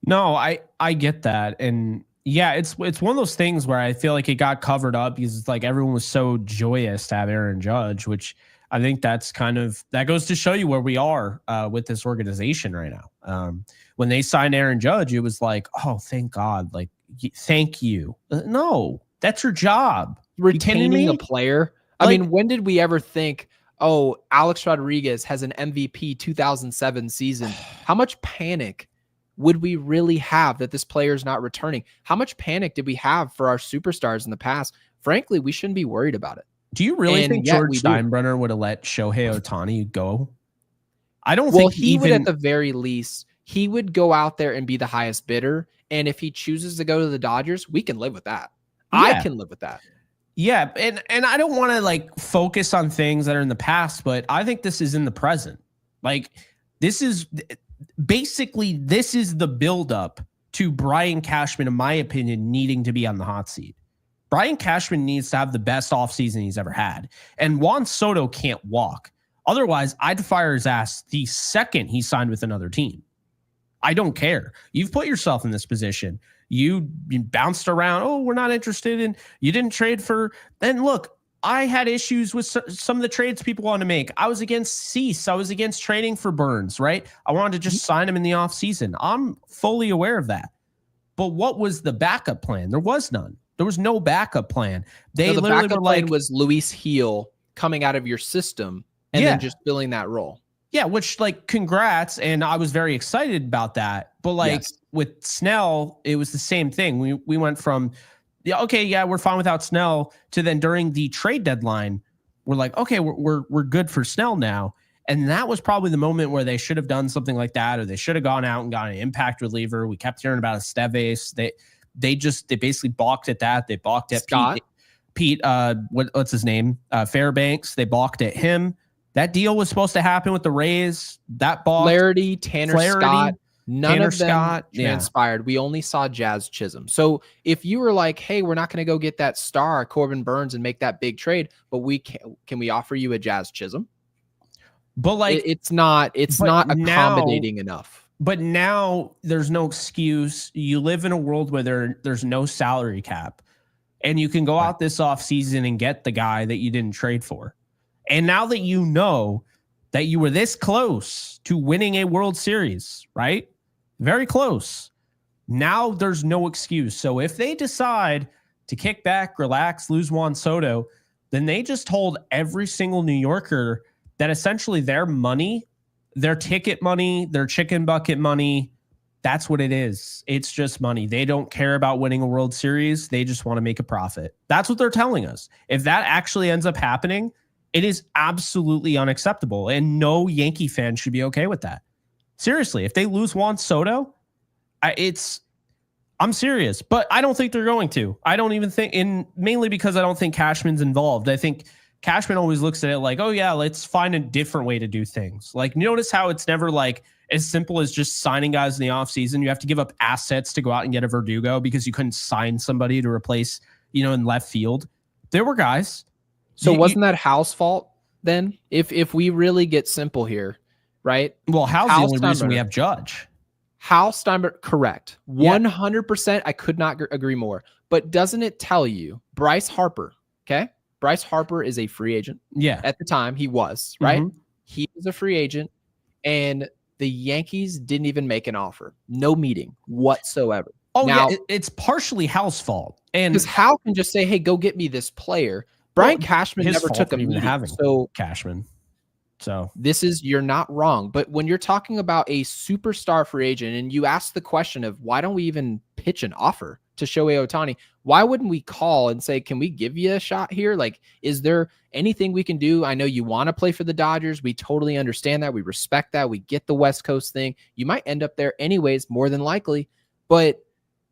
No, I get that. And yeah, it's one of those things where I feel like it got covered up because it's like everyone was so joyous to have Aaron Judge, which I think that's that goes to show you where we are with this organization right now. When they signed Aaron Judge, it was like, oh, thank God. Like, thank you. No, that's your job. Retaining a player. I mean, when did we ever think, oh, Alex Rodriguez has an MVP 2007 season? How much panic would we really have that this player is not returning? How much panic did we have for our superstars in the past? Frankly, we shouldn't be worried about it. Do you really think George Steinbrenner would have let Shohei Ohtani go? I don't think he would, at the very least, he would go out there and be the highest bidder. And if he chooses to go to the Dodgers, we can live with that. Yeah. I can live with that. Yeah. And I don't want to like focus on things that are in the past, but I think this is in the present. Like, this is basically, this is the buildup to Brian Cashman, in my opinion, needing to be on the hot seat. Brian Cashman needs to have the best offseason he's ever had. And Juan Soto can't walk. Otherwise, I'd fire his ass the second he signed with another team. I don't care. You've put yourself in this position. You bounced around. Oh, we're not interested in, you didn't trade for, then look, I had issues with some of the trades people want to make. I was against Cease. I was against trading for Burnes, right? I wanted to just sign him in the offseason. I'm fully aware of that. But what was the backup plan? There was none. There was no backup plan. The backup plan was Luis Heel coming out of your system and then just filling that role. Yeah, which, like, congrats. And I was very excited about that. But like with Snell, it was the same thing. We went from, we're fine without Snell, to then during the trade deadline, we're like, okay, we're good for Snell now. And that was probably the moment where they should have done something like that, or they should have gone out and got an impact reliever. We kept hearing about Esteves. They basically balked at that. They balked at Scott. Pete, what's his name? Fairbanks. They balked at him. That deal was supposed to happen with the Rays. That balked. Tanner Scott. None of them transpired. Yeah. We only saw Jazz Chisholm. So if you were like, hey, we're not going to go get that star, Corbin Burnes, and make that big trade, but can we offer you a Jazz Chisholm? But like, it's not accommodating enough. But now there's no excuse. You live in a world where there's no salary cap, and you can go out this offseason and get the guy that you didn't trade for. And now that you know that you were this close to winning a World Series, right? Very close. Now there's no excuse. So if they decide to kick back, relax, lose Juan Soto, then they just told every single New Yorker that essentially their money, their ticket money, their chicken bucket money, that's what it is. It's just money. They don't care about winning a World Series. They just want to make a profit. That's what they're telling us. If that actually ends up happening, it is absolutely unacceptable. And no Yankee fan should be okay with that. Seriously, if they lose Juan Soto, I'm serious, but I don't think they're going to. I don't even think, mainly because I don't think Cashman's involved. I think Cashman always looks at it like, oh yeah, let's find a different way to do things. Like, notice how it's never like as simple as just signing guys in the offseason. You have to give up assets to go out and get a Verdugo because you couldn't sign somebody to replace, in left field. There were guys. So wasn't that Hal's fault then? If we really get simple here, right? Well, Hal's the only reason we have Judge. Hal Steinbrenner, correct. 100%. I could not agree more. But doesn't it tell you Bryce Harper, okay? Bryce Harper is a free agent. Yeah. At the time, he was, right? Mm-hmm. He was a free agent, and the Yankees didn't even make an offer. No meeting whatsoever. Oh, now, yeah. It's partially Hal's fault. And because Hal can just say, hey, go get me this player. Brian Cashman never took a meeting. So Cashman. So you're not wrong. But when you're talking about a superstar free agent and you ask the question of why don't we even pitch an offer to Shohei Ohtani, why wouldn't we call and say, can we give you a shot here? Like, is there anything we can do? I know you want to play for the Dodgers. We totally understand that. We respect that. We get the West Coast thing. You might end up there anyways, more than likely. But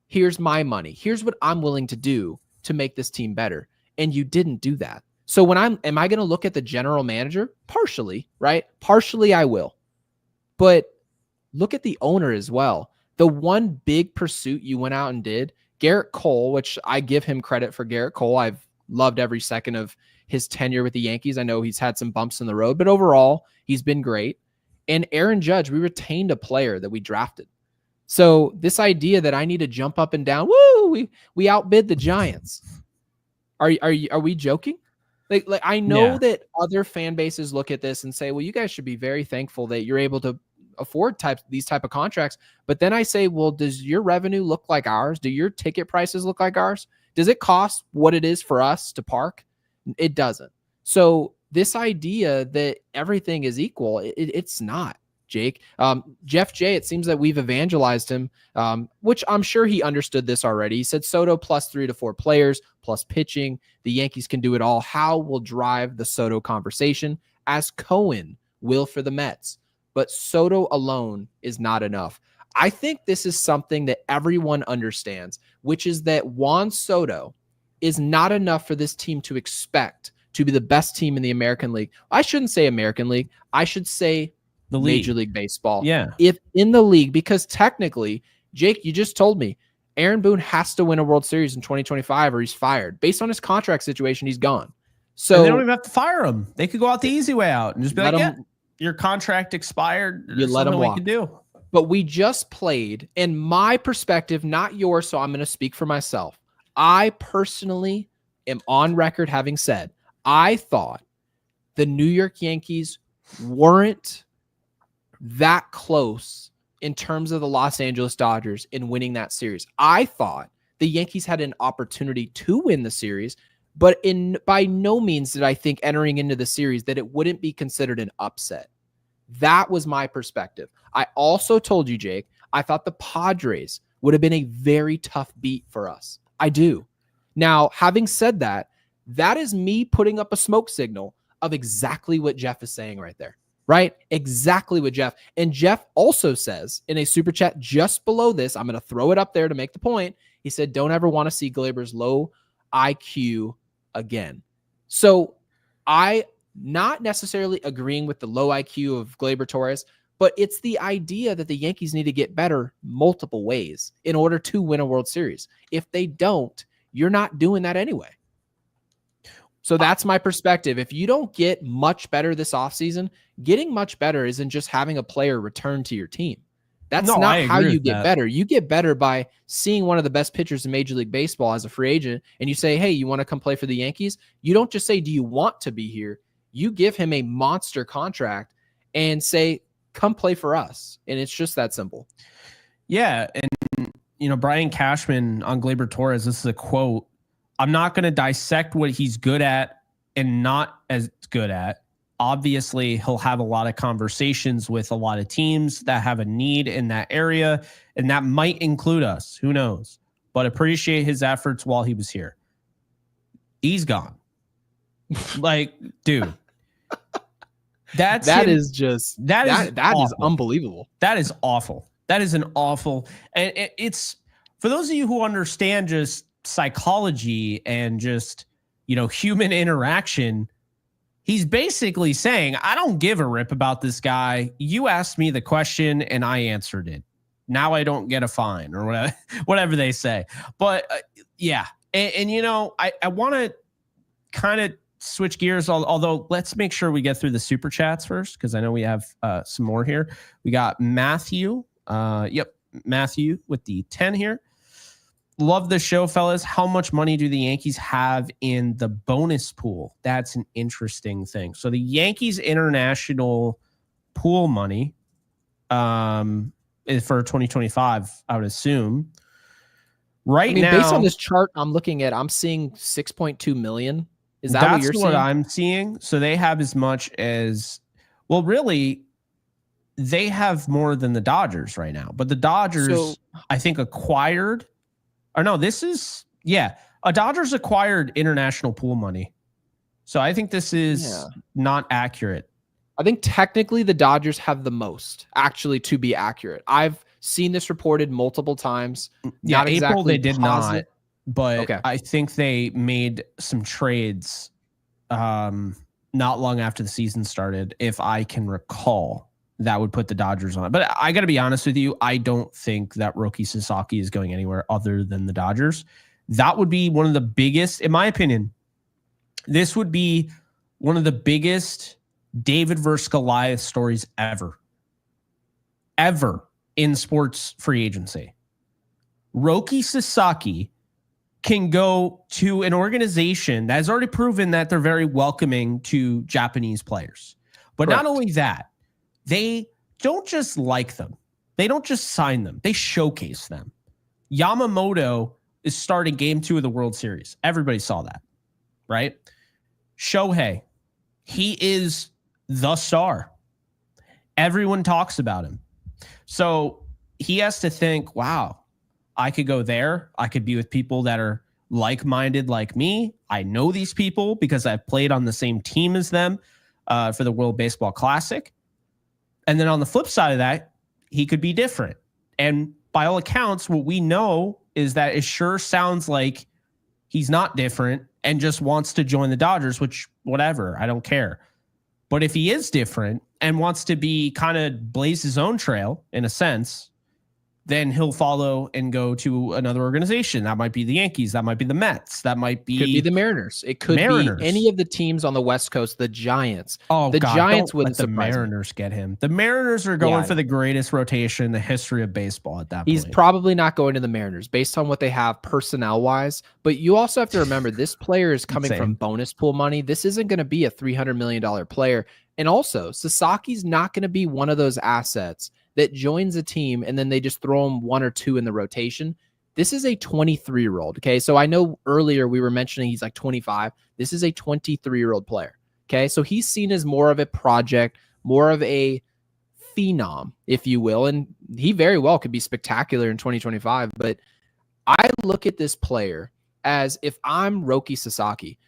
here's my money. Here's what I'm willing to do to make this team better. And you didn't do that. So am I going to look at the general manager? Partially, right? Partially I will. But look at the owner as well. The one big pursuit you went out and did, Garrett Cole, which I give him credit for Garrett Cole. I've loved every second of his tenure with the Yankees. I know he's had some bumps in the road, but overall, he's been great. And Aaron Judge, we retained a player that we drafted. So this idea that I need to jump up and down, we outbid the Giants. Are we joking? Like I know that other fan bases look at this and say, well, you guys should be very thankful that you're able to afford these type of contracts. But then I say, well, does your revenue look like ours? Do your ticket prices look like ours? Does it cost what it is for us to park? It doesn't. So this idea that everything is equal, it's not, Jake. Jeff J, it seems that we've evangelized him, which I'm sure he understood this already. He said Soto plus 3 to 4 players, plus pitching. The Yankees can do it all. How will drive the Soto conversation, as Cohen will for the Mets. But Soto alone is not enough. I think this is something that everyone understands, which is that Juan Soto is not enough for this team to expect to be the best team in the American League. I shouldn't say American League. I should say the Major League Baseball. Yeah. If in the league, because technically, Jake, you just told me, Aaron Boone has to win a World Series in 2025 or he's fired. Based on his contract situation, he's gone. So and they don't even have to fire him. They could go out the easy way out and just be like, your contract expired. You let him walk. We can do. But we just played, in my perspective, not yours, so I'm going to speak for myself. I personally am on record having said, I thought the New York Yankees weren't that close in terms of the Los Angeles Dodgers in winning that series. I thought the Yankees had an opportunity to win the series, but by no means did I think entering into the series that it wouldn't be considered an upset. That was my perspective. I also told you, Jake, I thought the Padres would have been a very tough beat for us. I do. Now, having said that, that is me putting up a smoke signal of exactly what Jeff is saying right there. Right? Exactly what Jeff. And Jeff also says in a super chat just below this, I'm going to throw it up there to make the point. He said, don't ever want to see Gleyber's low IQ again. So I not necessarily agreeing with the low IQ of Gleyber Torres, but it's the idea that the Yankees need to get better multiple ways in order to win a World Series. If they don't, you're not doing that anyway. So that's my perspective. If you don't get much better this offseason, getting much better isn't just having a player return to your team. That's not how you get better. You get better by seeing one of the best pitchers in Major League Baseball as a free agent, and you say, hey, you want to come play for the Yankees? You don't just say, do you want to be here? You give him a monster contract and say, come play for us. And it's just that simple. Yeah. And, Brian Cashman on Gleyber Torres, this is a quote. I'm not going to dissect what he's good at and not as good at. Obviously, he'll have a lot of conversations with a lot of teams that have a need in that area, and that might include us. Who knows? But appreciate his efforts while he was here. He's gone. Like, dude. That is unbelievable. That is awful. That is an awful. And it's for those of you who understand just psychology and just, human interaction, he's basically saying, I don't give a rip about this guy. You asked me the question and I answered it. Now I don't get a fine or whatever they say. But yeah. And I want to kind of switch gears, although let's make sure we get through the super chats first, because I know we have some more here. We got Matthew. Matthew with the 10 here. Love the show, fellas. How much money do the Yankees have in the bonus pool? That's an interesting thing. So the Yankees international pool money is for 2025, I would assume. Now, based on this chart I'm looking at, I'm seeing 6.2 million. Is that what you're seeing? That's what I'm seeing. So they have as much as, well, really, they have more than the Dodgers right now. But the Dodgers, I think, acquired, or no, a Dodgers acquired international pool money. So I think this is not accurate. I think technically the Dodgers have the most, actually, to be accurate. I've seen this reported multiple times. Yeah, not April exactly they did positive. not, but I think they made some trades not long after the season started, if I can recall. That would put the Dodgers on it. But I got to be honest with you, I don't think that Roki Sasaki is going anywhere other than the Dodgers. That would be one of the biggest, in my opinion, this would be one of the biggest David versus Goliath stories ever in sports free agency. Roki Sasaki can go to an organization that has already proven that they're very welcoming to Japanese players. But Correct. Not only that, they don't just like them. They don't just sign them. They showcase them. Yamamoto is starting game 2 of the World Series. Everybody saw that, right? Shohei, he is the star. Everyone talks about him. So he has to think, wow, I could go there. I could be with people that are like-minded like me. I know these people because I've played on the same team as them for the World Baseball Classic. And then on the flip side of that, he could be different. And by all accounts, what we know is that it sure sounds like he's not different and just wants to join the Dodgers, which whatever, I don't care. But if he is different and wants to be kind of blaze his own trail in a sense, then he'll follow and go to another organization. That might be the Yankees. That might be the Mets. That might be the Mariners. It could be any of the teams on the West Coast, the Giants. Oh, the God, Giants don't wouldn't let the surprise Mariners get him. The Mariners are going for the greatest rotation in the history of baseball at that point. He's probably not going to the Mariners based on what they have personnel-wise. But you also have to remember, this player is coming from bonus pool money. This isn't going to be a $300 million player. And also, Sasaki's not going to be one of those assets that joins a team and then they just throw him 1 or 2 in the rotation. This is a 23-year-old, okay? So I know earlier we were mentioning he's like 25. This is a 23-year-old player, okay? So he's seen as more of a project, more of a phenom, if you will, and he very well could be spectacular in 2025. But I look at this player as, if I'm Roki Sasaki,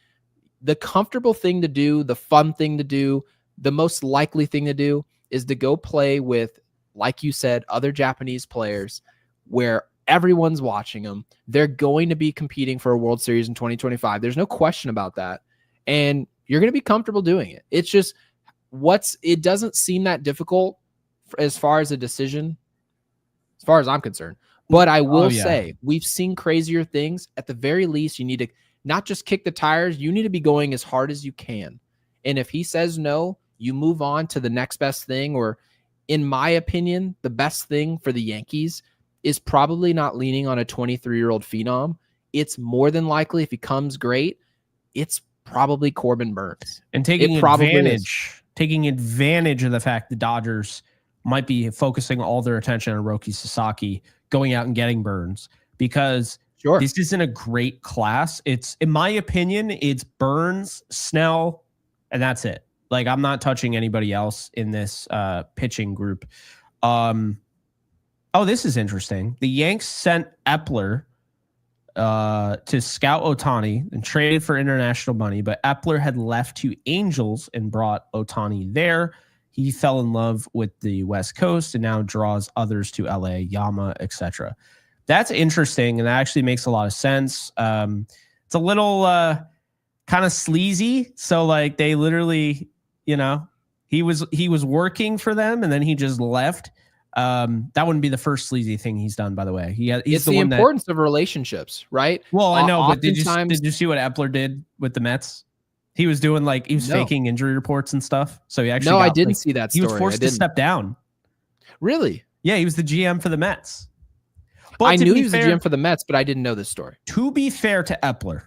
the comfortable thing to do, the fun thing to do, the most likely thing to do is to go play with, like you said, other Japanese players where everyone's watching them. They're going to be competing for a World Series in 2025. There's no question about that. And you're going to be comfortable doing it. It's just it doesn't seem that difficult as far as a decision, as far as I'm concerned. But I will say, we've seen crazier things. At the very least, you need to not just kick the tires. You need to be going as hard as you can. And if he says no, you move on to the next best thing. Or in my opinion, the best thing for the Yankees is probably not leaning on a 23-year-old phenom. It's more than likely, if he comes great, it's probably Corbin Burnes. And taking advantage of the fact the Dodgers might be focusing all their attention on Roki Sasaki, going out and getting Burnes, because this isn't a great class. It's, in my opinion, it's Burnes, Snell, and that's it. Like, I'm not touching anybody else in this pitching group. This is interesting. The Yanks sent Epler to scout Ohtani and traded for international money, but Epler had left to Angels and brought Ohtani there. He fell in love with the West Coast and now draws others to LA, Yama, etc. That's interesting, and that actually makes a lot of sense. It's a little kind of sleazy. So like they literally, he was working for them, and then he just left. That wouldn't be the first sleazy thing he's done, by the way. He's the importance of relationships, right? Well, I know, but did you see what Epler did with the Mets? He was doing faking injury reports and stuff. So he actually I didn't see that story. He was forced to step down. Really? Yeah, he was the GM for the Mets. But I knew he was the GM for the Mets, but I didn't know this story. To be fair to Epler,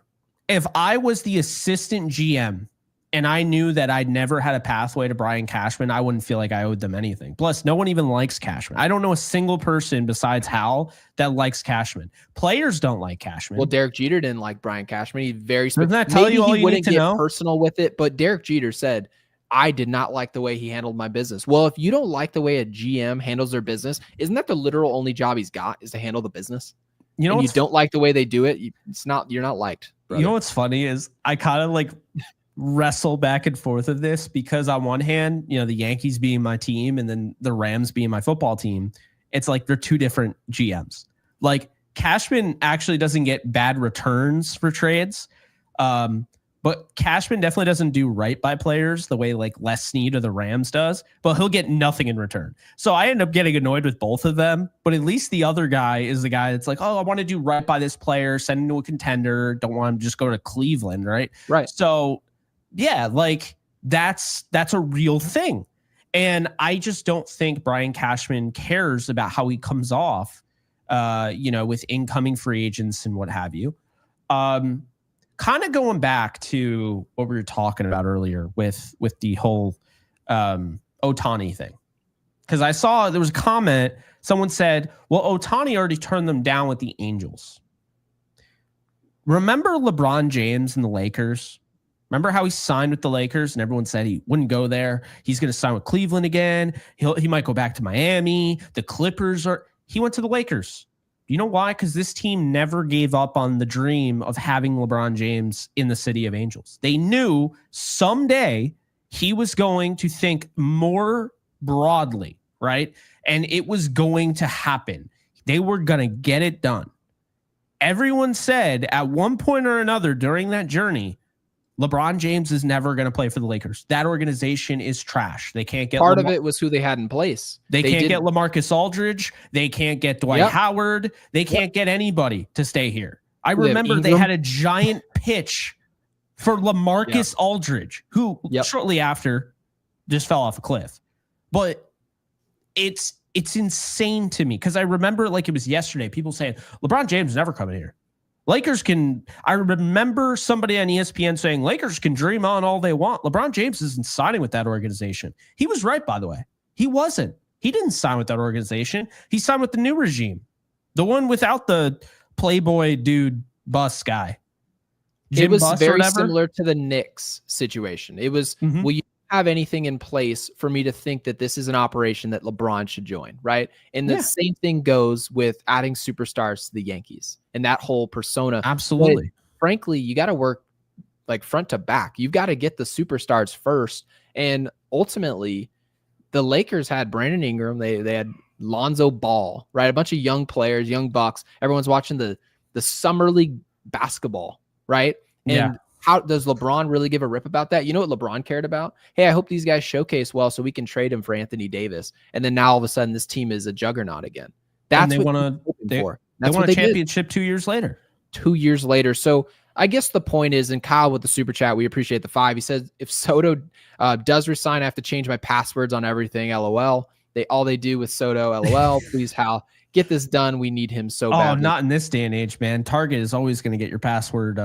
if I was the assistant GM and I knew that I'd never had a pathway to Brian Cashman, I wouldn't feel like I owed them anything. Plus, no one even likes Cashman. I don't know a single person besides Hal that likes Cashman. Players don't like Cashman. Well, Derek Jeter didn't like Brian Cashman. He's very specific. Doesn't that tell you all you need to know? Personal with it, but Derek Jeter said, I did not like the way he handled my business. Well, if you don't like the way a GM handles their business, isn't that the literal only job he's got, is to handle the business? You don't like the way they do it, you're not liked, brother. You know what's funny is I kind of like wrestle back and forth of this, because on one hand, the Yankees being my team and then the Rams being my football team, it's like they're two different GMs. Like Cashman actually doesn't get bad returns for trades. But Cashman definitely doesn't do right by players the way like Les Snead or the Rams does, but he'll get nothing in return. So I end up getting annoyed with both of them, but at least the other guy is the guy that's like, oh, I want to do right by this player, send him to a contender, don't want him to just go to Cleveland, right? Right. So yeah, like that's a real thing. And I just don't think Brian Cashman cares about how he comes off, with incoming free agents and what have you. Kind of going back to what we were talking about earlier with the whole Ohtani thing. Because I saw there was a comment, someone said, well, Ohtani already turned them down with the Angels. Remember LeBron James and the Lakers? Remember how he signed with the Lakers and everyone said he wouldn't go there? He's going to sign with Cleveland again. He might go back to Miami. The Clippers he went to the Lakers. You know why? Because this team never gave up on the dream of having LeBron James in the City of Angels. They knew someday he was going to think more broadly, right? And it was going to happen. They were going to get it done. Everyone said at one point or another during that journey, LeBron James is never going to play for the Lakers. That organization is trash. They can't get part of it was who they had in place. They can't get LaMarcus Aldridge. They can't get Dwight Howard. They can't get anybody to stay here. I remember they had a giant pitch for LaMarcus Aldridge, who shortly after just fell off a cliff. But it's insane to me, because I remember like it was yesterday, people saying LeBron James is never coming here. I remember somebody on ESPN saying Lakers can dream on all they want. LeBron James isn't signing with that organization. He was right, by the way. He wasn't. He didn't sign with that organization. He signed with the new regime. The one without the Playboy dude bus guy. It was very similar to the Knicks situation. It was, will you have anything in place for me to think that this is an operation that LeBron should join, right? And the same thing goes with adding superstars to the Yankees and that whole persona. Absolutely. But frankly, you got to work like front to back. You've got to get the superstars first. And ultimately, the Lakers had Brandon Ingram. They had Lonzo Ball, right? A bunch of young players, young bucks. Everyone's watching the summer league basketball, right? And how does LeBron really give a rip about that? You know what LeBron cared about? Hey, I hope these guys showcase well so we can trade him for Anthony Davis. And then now all of a sudden this team is a juggernaut again. That's what they want a championship 2 years later. 2 years later. So I guess the point is, and Kyle with the super chat, we appreciate the 5. He says, if Soto does resign, I have to change my passwords on everything. LOL. All they do with Soto. LOL. Please, Hal, get this done. We need him so bad. Oh, not in this day and age, man. Target is always going to get your password.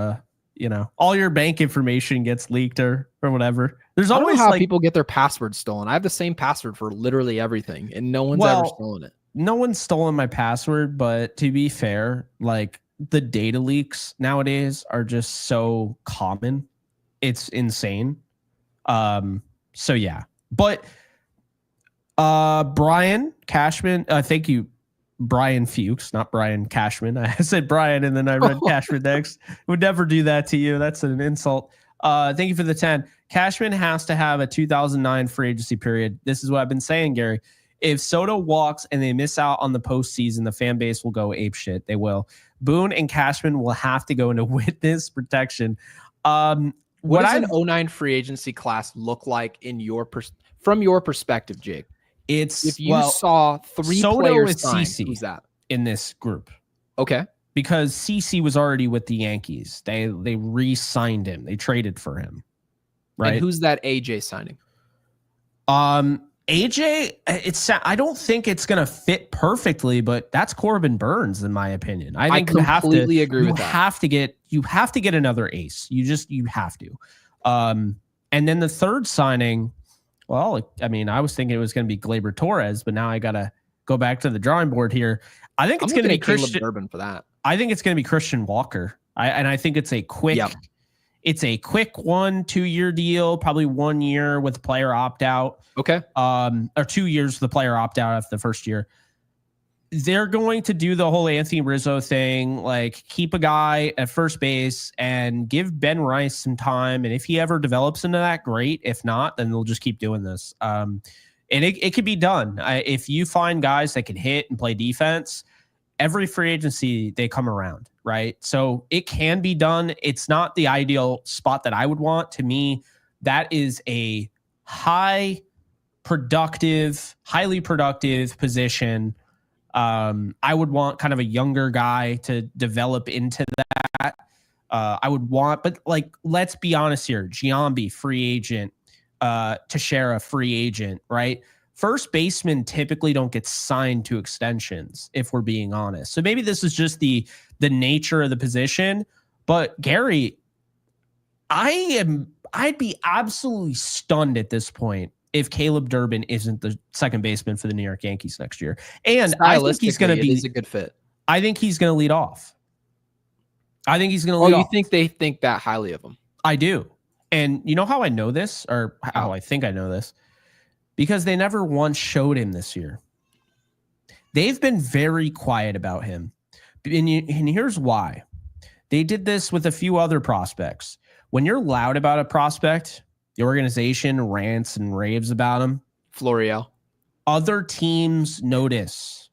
All your bank information gets leaked or whatever. There's always how people get their passwords stolen. I have the same password for literally everything, and no one's ever stolen it. No one's stolen my password, but to be fair, like the data leaks nowadays are just so common. It's insane. So yeah. But Brian Cashman, thank you. Brian Fuchs, not Brian Cashman. I said Brian and then I read Cashman next. Would never do that to you. That's an insult. Thank you for the 10. Cashman has to have a 2009 free agency period. This is what I've been saying, Gary. If Soto walks and they miss out on the postseason, the fan base will go apeshit. They will. Boone and Cashman will have to go into witness protection. What does an 09 free agency class look like from your perspective, Jake? If you saw three Soto players signed, who's that in this group? Okay. Because CC was already with the Yankees. They re-signed him. They traded for him. Right. And who's that AJ signing? AJ, I don't think it's going to fit perfectly, but that's Corbin Burnes, in my opinion. I think completely agree with that. You have to get another ace. You have to. And then the third signing, well, I mean, I was thinking it was going to be Gleyber Torres, but now I got to go back to the drawing board here. I think it's going to be Christian Durban for that. I think it's going to be Christian Walker. I think it's a quick. Yep. It's a quick 1-2 year deal, probably 1 year with player opt out. Okay. Or 2 years with the player opt out after the first year. They're going to do the whole Anthony Rizzo thing, like keep a guy at first base and give Ben Rice some time. And if he ever develops into that, great. If not, then they'll just keep doing this. And it could be done. If you find guys that can hit and play defense, every free agency, they come around, right? So it can be done. It's not the ideal spot that I would want. To me, that is a highly productive position. I would want kind of a younger guy to develop into that. But like, let's be honest here. Giambi, free agent. Teixeira, free agent, right? First basemen typically don't get signed to extensions, if we're being honest. So maybe this is just the nature of the position. But Gary, I'd be absolutely stunned at this point if Caleb Durban isn't the second baseman for the New York Yankees next year. And I think he's going to be a good fit. I think he's going to lead off. You think they think that highly of him? I do. And you know how I know this, or how I think I know this? Because they never once showed him this year. They've been very quiet about him. And here's why. They did this with a few other prospects. When you're loud about a prospect, the organization rants and raves about him. Florial. Other teams notice.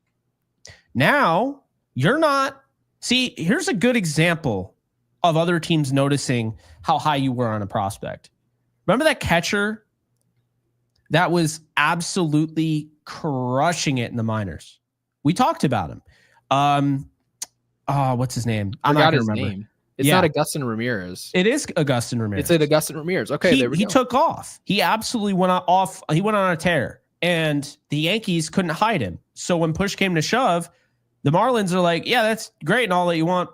Now, you're not. See, here's a good example of other teams noticing how high you were on a prospect. Remember that catcher that was absolutely crushing it in the minors? We talked about him. What's his name? I'm not going to remember. Name. It's not Augustin Ramirez. It is Augustin Ramirez. It's Augustin Ramirez. Okay, there we go. He took off. He absolutely went off. He went on a tear, and the Yankees couldn't hide him. So when push came to shove, the Marlins are like, yeah, that's great and all that you want,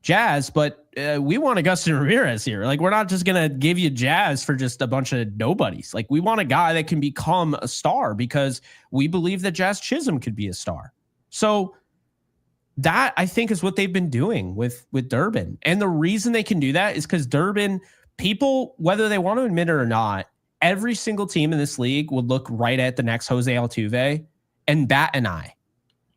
Jazz, but we want Augustin Ramirez here. Like, we're not just going to give you Jazz for just a bunch of nobodies. Like, we want a guy that can become a star because we believe that Jazz Chisholm could be a star. So that, I think, is what they've been doing with Durban. And the reason they can do that is because Durban, people, whether they want to admit it or not, every single team in this league would look right at the next Jose Altuve and bat an eye.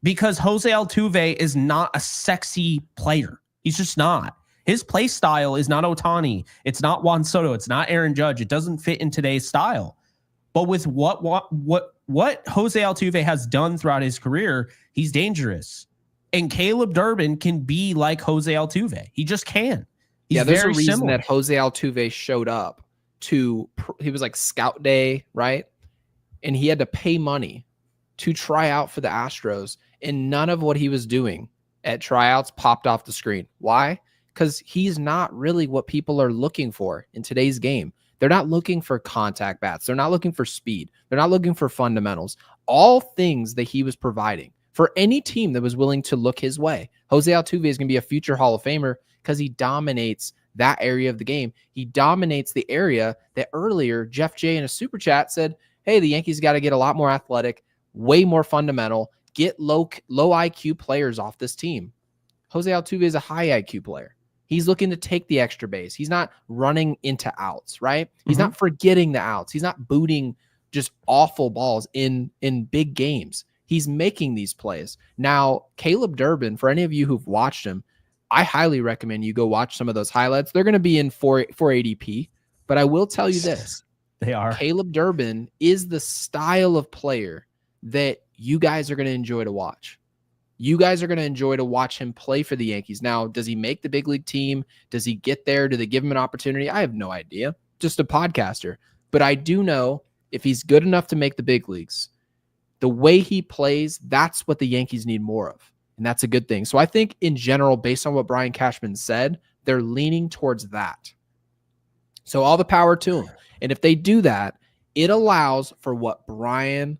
Because Jose Altuve is not a sexy player. He's just not. His play style is not Ohtani. It's not Juan Soto. It's not Aaron Judge. It doesn't fit in today's style. But with what Jose Altuve has done throughout his career, he's dangerous. And Caleb Durban can be like Jose Altuve. He just can. He's there's a reason that Jose Altuve showed up he was like scout day, right? And he had to pay money to try out for the Astros. And none of what he was doing at tryouts popped off the screen. Why? Because he's not really what people are looking for in today's game. They're not looking for contact bats. They're not looking for speed. They're not looking for fundamentals. All things that he was providing for any team that was willing to look his way. Jose Altuve is going to be a future Hall of Famer because he dominates that area of the game. He dominates the area that earlier Jeff J in a super chat said, hey, the Yankees got to get a lot more athletic, way more fundamental, get low IQ players off this team. Jose Altuve is a high IQ player. He's looking to take the extra base. He's not running into outs, right? He's not forgetting the outs. He's not booting just awful balls in big games. He's making these plays. Now, Caleb Durban, for any of you who've watched him, I highly recommend you go watch some of those highlights. They're going to be in 480p, but I will tell you this. They are. Caleb Durban is the style of player that you guys are going to enjoy to watch. You guys are going to enjoy to watch him play for the Yankees. Now, does he make the big league team? Does he get there? Do they give him an opportunity? I have no idea. Just a podcaster. But I do know if he's good enough to make the big leagues, the way he plays, that's what the Yankees need more of. And that's a good thing. So I think in general, based on what Brian Cashman said, they're leaning towards that. So all the power to them. And if they do that, it allows for what Brian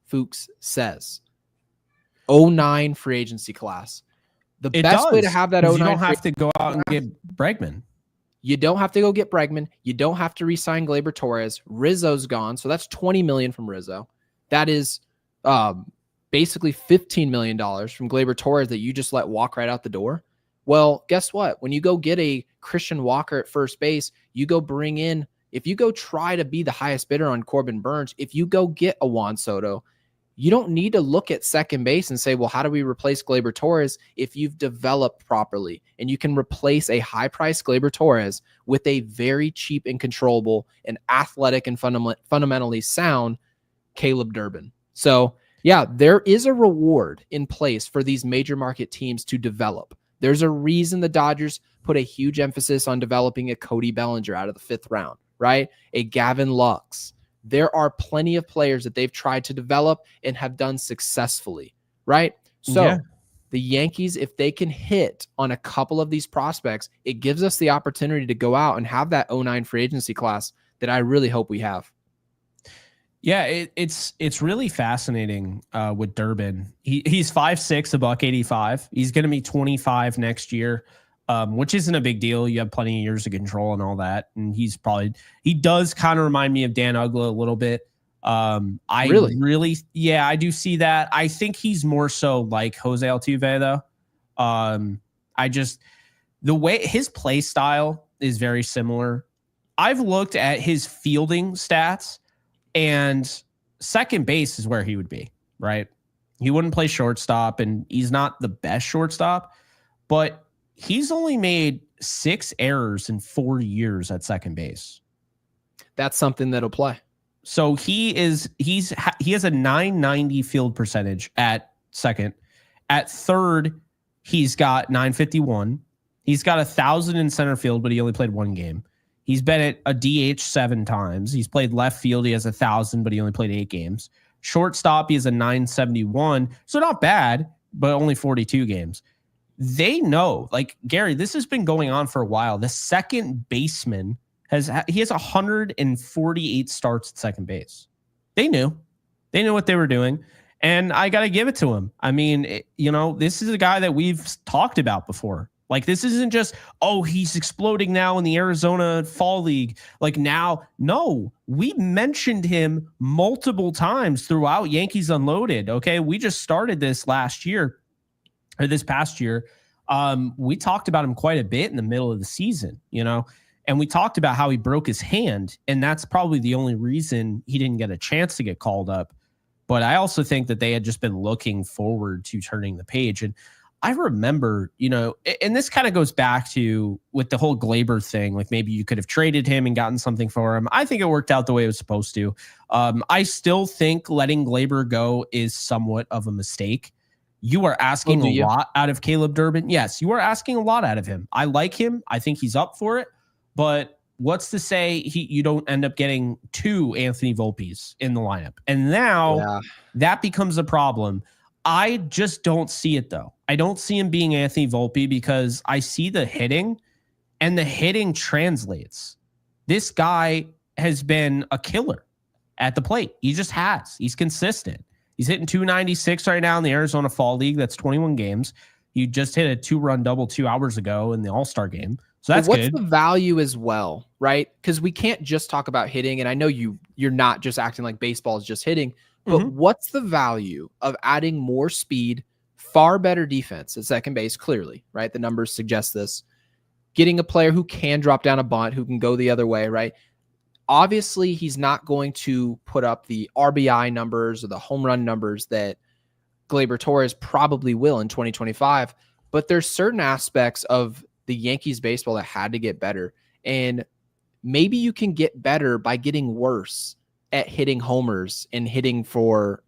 Fuchs says. 09 free agency class. The best way to have that 09 you don't have to go out and get Bregman. You don't have to go get Bregman. You don't have to re-sign Gleyber Torres. Rizzo's gone. So that's $20 million from Rizzo. That is basically $15 million from Gleyber Torres that you just let walk right out the door. Well, guess what? When you go get a Christian Walker at first base, you go bring in, if you go try to be the highest bidder on Corbin Burnes, if you go get a Juan Soto, you don't need to look at second base and say, well, how do we replace Gleyber Torres if you've developed properly? And you can replace a high-priced Gleyber Torres with a very cheap and controllable and athletic and fundamentally sound Caleb Durban. So, yeah, there is a reward in place for these major market teams to develop. There's a reason the Dodgers put a huge emphasis on developing a Cody Bellinger out of the 5th round, right? A Gavin Lux. There are plenty of players that they've tried to develop and have done successfully, right? So the Yankees, if they can hit on a couple of these prospects, it gives us the opportunity to go out and have that 09 free agency class that I really hope we have. Yeah, it's really fascinating with Durban. He's 5'6", $185. He's going to be 25 next year, which isn't a big deal. You have plenty of years of control and all that. And he does kind of remind me of Dan Uggla a little bit. I do see that. I think he's more so like Jose Altuve though. The way his play style is very similar. I've looked at his fielding stats, and second base is where he would be, right? He wouldn't play shortstop, and he's not the best shortstop, but he's only made 6 errors in 4 years at second base. That's something that'll play. So he has a 990 field percentage at second. At third, he's got 951. He's got 1,000 in center field, but he only played 1 game. He's been at a DH 7 times. He's played left field. He has 1,000, but he only played 8 games. Shortstop, he has a 971. So not bad, but only 42 games. They know, like, Gary, this has been going on for a while. The second baseman has 148 starts at second base. They knew what they were doing. And I got to give it to him. I mean, this is a guy that we've talked about before. Like, this isn't just, he's exploding now in the Arizona Fall League. Like, now, no, we mentioned him multiple times throughout Yankees Unloaded. Okay. We just started this past year. We talked about him quite a bit in the middle of the season, and we talked about how he broke his hand. And that's probably the only reason he didn't get a chance to get called up. But I also think that they had just been looking forward to turning the page. And I remember, and this kind of goes back to with the whole Gleyber thing, like maybe you could have traded him and gotten something for him. I think it worked out the way it was supposed to. I still think letting Gleyber go is somewhat of a mistake. You are asking a lot out of Caleb Durban. Yes, you are asking a lot out of him. I like him. I think he's up for it. But what's to say you don't end up getting 2 Anthony Volpes in the lineup? And now that becomes a problem. I just don't see it, though. I don't see him being Anthony Volpe because I see the hitting, and the hitting translates. This guy has been a killer at the plate. He just has. He's consistent. He's hitting 296 right now in the Arizona Fall League. That's 21 games. He just hit a 2-run double 2 hours ago in the All-Star game. So that's good. What's the value as well, right? Because we can't just talk about hitting, and I know you're not just acting like baseball is just hitting. But what's the value of adding more speed, far better defense at second base? Clearly, right? The numbers suggest this. Getting a player who can drop down a bunt, who can go the other way, right? Obviously, he's not going to put up the RBI numbers or the home run numbers that Gleyber Torres probably will in 2025. But there's certain aspects of the Yankees baseball that had to get better. And maybe you can get better by getting worse at hitting homers and hitting for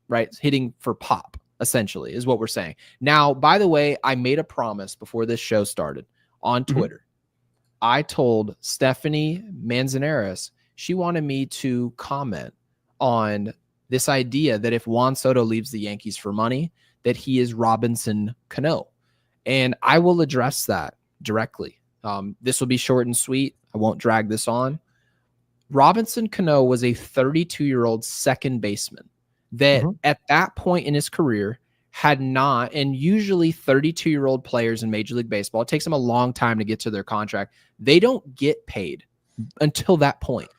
pop, essentially, is what we're saying. Now, by the way, I made a promise before this show started on Twitter. I told Stephanie Manzanares she wanted me to comment on this idea that if Juan Soto leaves the Yankees for money, that he is Robinson Cano. And I will address that directly. This will be short and sweet. I won't drag this on. Robinson Cano was a 32-year-old second baseman that at that point in his career had not, and usually 32-year-old players in Major League Baseball, it takes them a long time to get to their contract. They don't get paid until that point.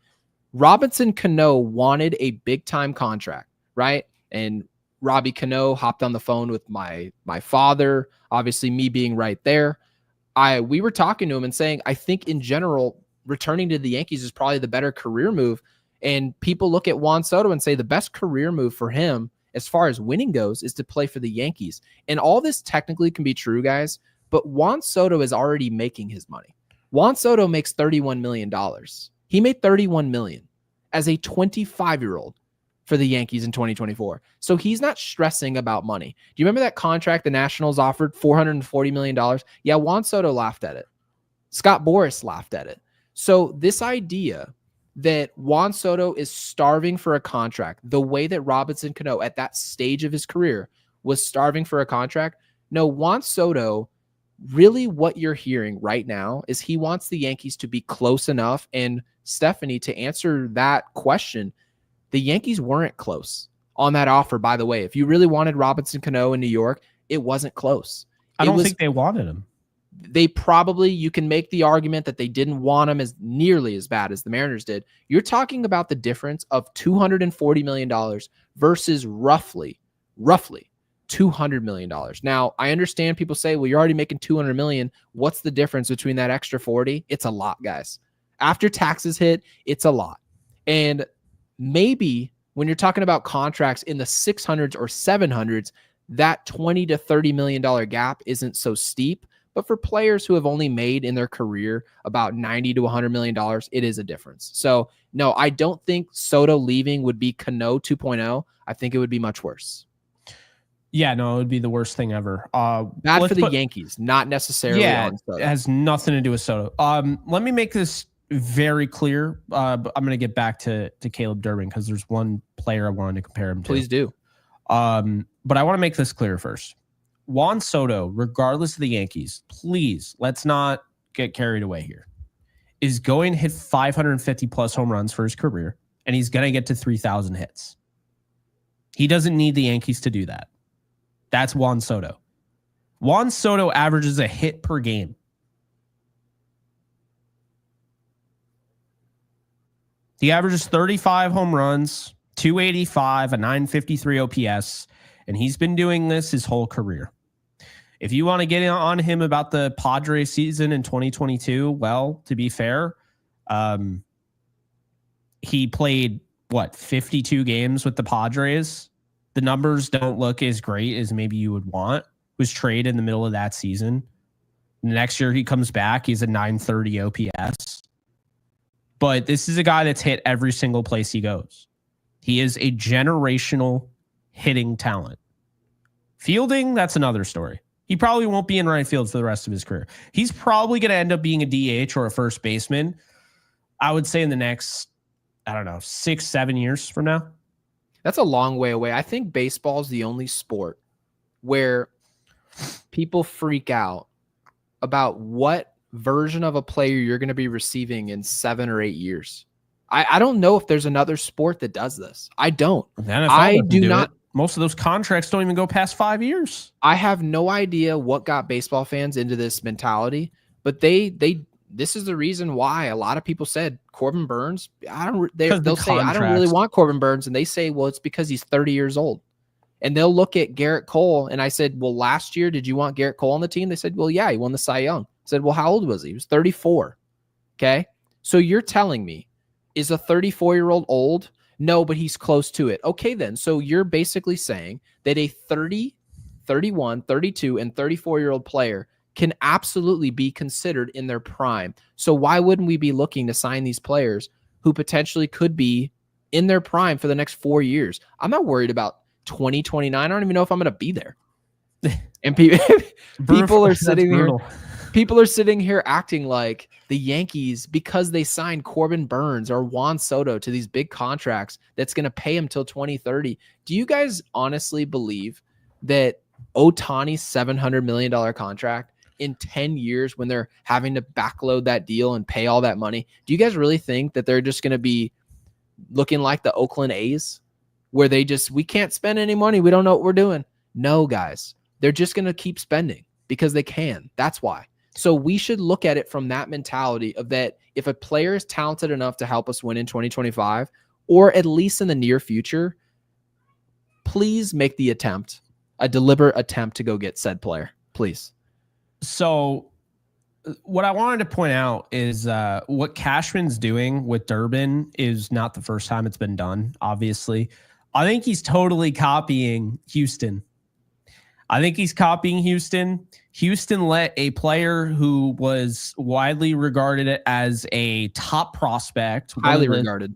Robinson Cano wanted a big-time contract, right? And Robbie Cano hopped on the phone with my father, obviously me being right there. We were talking to him and saying, I think in general, returning to the Yankees is probably the better career move. And people look at Juan Soto and say the best career move for him as far as winning goes is to play for the Yankees. And all this technically can be true, guys, but Juan Soto is already making his money. Juan Soto makes $31 million. He made $31 million as a 25-year-old for the Yankees in 2024. So he's not stressing about money. Do you remember that contract the Nationals offered, $440 million? Yeah, Juan Soto laughed at it. Scott Boras laughed at it. So this idea that Juan Soto is starving for a contract, the way that Robinson Cano at that stage of his career was starving for a contract. No, Juan Soto, really what you're hearing right now is he wants the Yankees to be close enough. And Stephanie, to answer that question, the Yankees weren't close on that offer, by the way. If you really wanted Robinson Cano in New York, it wasn't close. I don't think they wanted him. They probably, you can make the argument that they didn't want him as nearly as bad as the Mariners did. You're talking about the difference of $240 million versus roughly $200 million. Now, I understand people say, well, you're already making $200 million. What's the difference between that extra 40? It's a lot, guys. After taxes hit, it's a lot. And maybe when you're talking about contracts in the 600s or 700s, that $20 to $30 million gap isn't so steep. But for players who have only made in their career about $90 to $100 million, it is a difference. So, no, I don't think Soto leaving would be Cano 2.0. I think it would be much worse. Yeah, no, it would be the worst thing ever. Bad for the Yankees, not necessarily on Soto. It has nothing to do with Soto. Let me make this very clear. I'm going to get back to Caleb Durban because there's one player I wanted to compare him to. Please do. But I want to make this clear first. Juan Soto, regardless of the Yankees, please, let's not get carried away here, is going to hit 550 plus home runs for his career, and he's going to get to 3,000 hits. He doesn't need the Yankees to do that. That's Juan Soto. Juan Soto averages a hit per game. He averages 35 home runs, 285, a 953 OPS, and he's been doing this his whole career. If you want to get on him about the Padres season in 2022, well, to be fair, he played, 52 games with the Padres? The numbers don't look as great as maybe you would want. Was traded in the middle of that season. Next year he comes back. He's a 930 OPS. But this is a guy that's hit every single place he goes. He is a generational hitting talent. Fielding, that's another story. He probably won't be in right field for the rest of his career. He's probably going to end up being a DH or a first baseman, I would say in the next, 6-7 years from now. That's a long way away. I think baseball is the only sport where people freak out about what version of a player you're going to be receiving in 7 or 8 years. I don't know if there's another sport that does this. I don't. I do not. Most of those contracts don't even go past 5 years. I have no idea what got baseball fans into this mentality, but this is the reason why a lot of people said Corbin Burnes. They'll say, I don't really want Corbin Burnes. And they say, well, it's because he's 30 years old. And they'll look at Garrett Cole. And I said, well, last year, did you want Garrett Cole on the team? They said, well, yeah, he won the Cy Young. I said, well, how old was he? He was 34. Okay. So you're telling me, is a 34-year-old old? No, but he's close to it. Okay, then. So you're basically saying that a 30, 31, 32, and 34-year-old player can absolutely be considered in their prime. So why wouldn't we be looking to sign these players who potentially could be in their prime for the next 4 years? I'm not worried about 2029. I don't even know if I'm going to be there. And people are sitting here. People are sitting here acting like the Yankees, because they signed Corbin Burnes or Juan Soto to these big contracts, that's going to pay him till 2030. Do you guys honestly believe that Ohtani's $700 million contract in 10 years, when they're having to backload that deal and pay all that money, do you guys really think that they're just going to be looking like the Oakland A's, where we can't spend any money, we don't know what we're doing? No, guys. They're just going to keep spending because they can. That's why. So we should look at it from that mentality of that if a player is talented enough to help us win in 2025, or at least in the near future, please make the attempt, a deliberate attempt to go get said player, please. So what I wanted to point out is what Cashman's doing with Durban is not the first time it's been done, obviously. I think he's totally copying Houston. Houston let a player who was widely regarded as a top prospect, highly regarded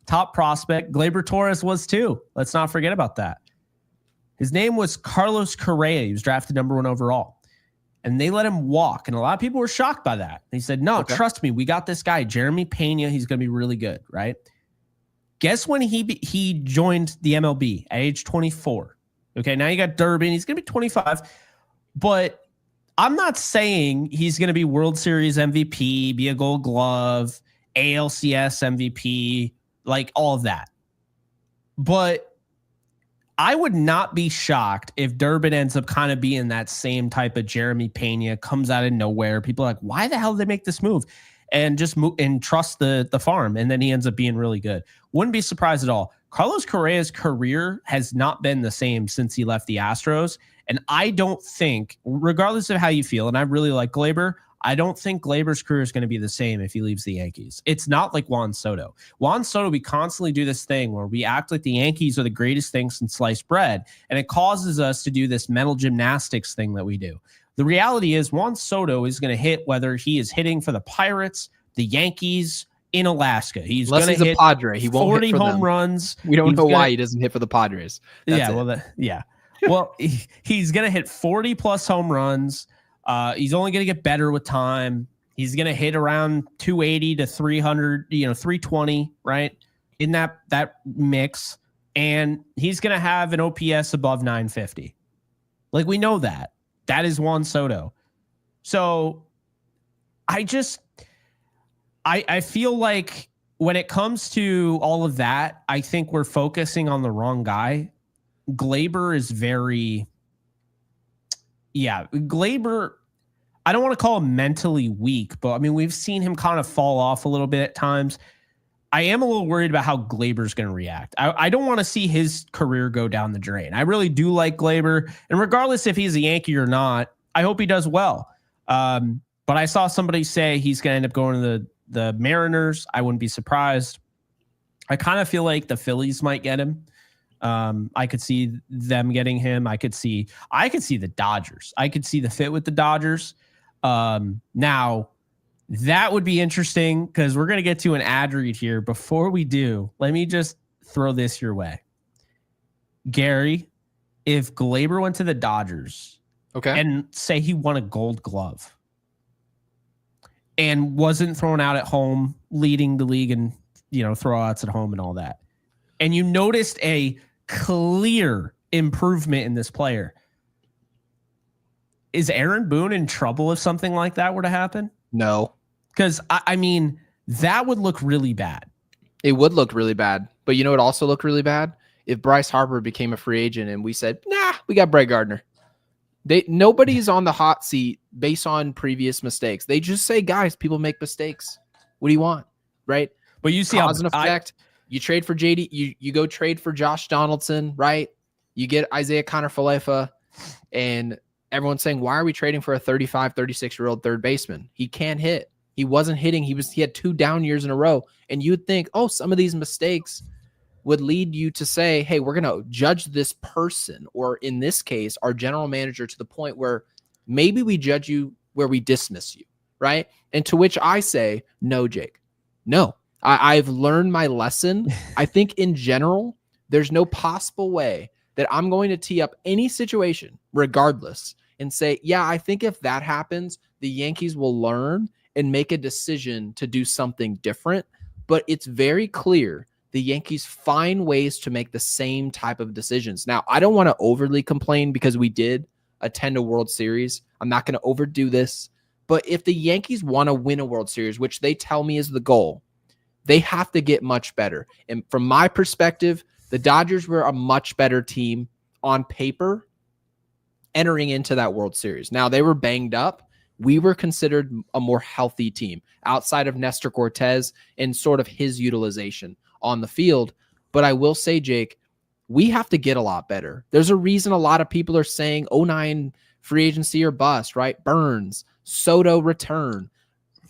top prospect. Gleyber Torres was too. Let's not forget about that. His name was Carlos Correa. He was drafted #1 overall, and they let him walk. And a lot of people were shocked by that. He said, no, trust me. We got this guy, Jeremy Pena. He's going to be really good. Right. Guess when he joined the MLB at age 24. Okay, now you got Durban. He's going to be 25. But I'm not saying he's going to be World Series MVP, be a Gold Glove, ALCS MVP, like all of that. But I would not be shocked if Durban ends up kind of being that same type of Jeremy Pena, comes out of nowhere. People are like, why the hell did they make this move? And just move and trust the farm. And then he ends up being really good. Wouldn't be surprised at all. Carlos Correa's career has not been the same since he left the Astros. And I don't think, regardless of how you feel, and I really like Gleyber, I don't think Gleyber's career is going to be the same if he leaves the Yankees. It's not like Juan Soto. Juan Soto, we constantly do this thing where we act like the Yankees are the greatest thing since sliced bread. And it causes us to do this mental gymnastics thing that we do. The reality is Juan Soto is going to hit whether he is hitting for the Pirates, the Yankees, in Alaska. He's going to hit a Padre. He won't 40 hit for home them. runs. We don't know why he doesn't hit for the Padres. That's well, he's going to hit 40 plus home runs. He's only going to get better with time. He's going to hit around 280 to 300, 320, right? In that mix. And he's going to have an OPS above 950. Like, we know that. That is Juan Soto. So I feel like when it comes to all of that, I think we're focusing on the wrong guy. Gleyber is Gleyber, I don't want to call him mentally weak, but I mean, we've seen him kind of fall off a little bit at times. I am a little worried about how Gleyber's going to react. I don't want to see his career go down the drain. I really do like Gleyber, and regardless if he's a Yankee or not, I hope he does well. But I saw somebody say he's going to end up going to the Mariners. I wouldn't be surprised. I kind of feel like the Phillies might get him. I could see them getting him. I could see the Dodgers. I could see the fit with the Dodgers. Now that would be interesting because we're going to get to an ad read here. Before we do, let me just throw this your way. Gary, if Gleyber went to the Dodgers, and say he won a Gold Glove and wasn't thrown out at home, leading the league in, throwouts at home and all that, and you noticed a clear improvement in this player, is Aaron Boone in trouble if something like that were to happen? No. Because, I mean, that would look really bad. It would look really bad. But you know what also look really bad? If Bryce Harper became a free agent and we said, nah, we got Brett Gardner. Nobody's on the hot seat based on previous mistakes. They just say, guys, people make mistakes. What do you want? Right? But you see cause and effect. You trade for JD. You go trade for Josh Donaldson, right? You get Isaiah Kiner-Falefa, and everyone's saying, why are we trading for a 35, 36-year-old third baseman? He can't hit. He wasn't hitting. He had 2 down years in a row. And you would think, oh, some of these mistakes would lead you to say, hey, we're going to judge this person, or in this case, our general manager, to the point where Maybe we judge you where we dismiss you, right? And to which I say, no, Jake, no. I've learned my lesson. I think in general, there's no possible way that I'm going to tee up any situation, regardless, and say, yeah, I think if that happens, the Yankees will learn and make a decision to do something different. But it's very clear the Yankees find ways to make the same type of decisions. Now, I don't want to overly complain because we did attend a World Series. I'm not going to overdo this. But if the Yankees want to win a World Series, which they tell me is the goal, they have to get much better. And from my perspective, the Dodgers were a much better team on paper entering into that World Series. Now, they were banged up. We were considered a more healthy team outside of Nestor Cortez and sort of his utilization on the field. But I will say, Jake, we have to get a lot better. There's a reason a lot of people are saying 09 free agency or bust, right? Burnes, Soto return,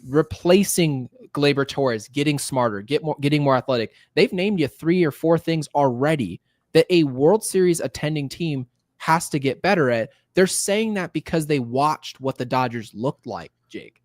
replacing Gleyber Torres, getting smarter, getting more athletic. They've named you 3 or 4 things already that a World Series attending team has to get better at. They're saying that because they watched what the Dodgers looked like, Jake.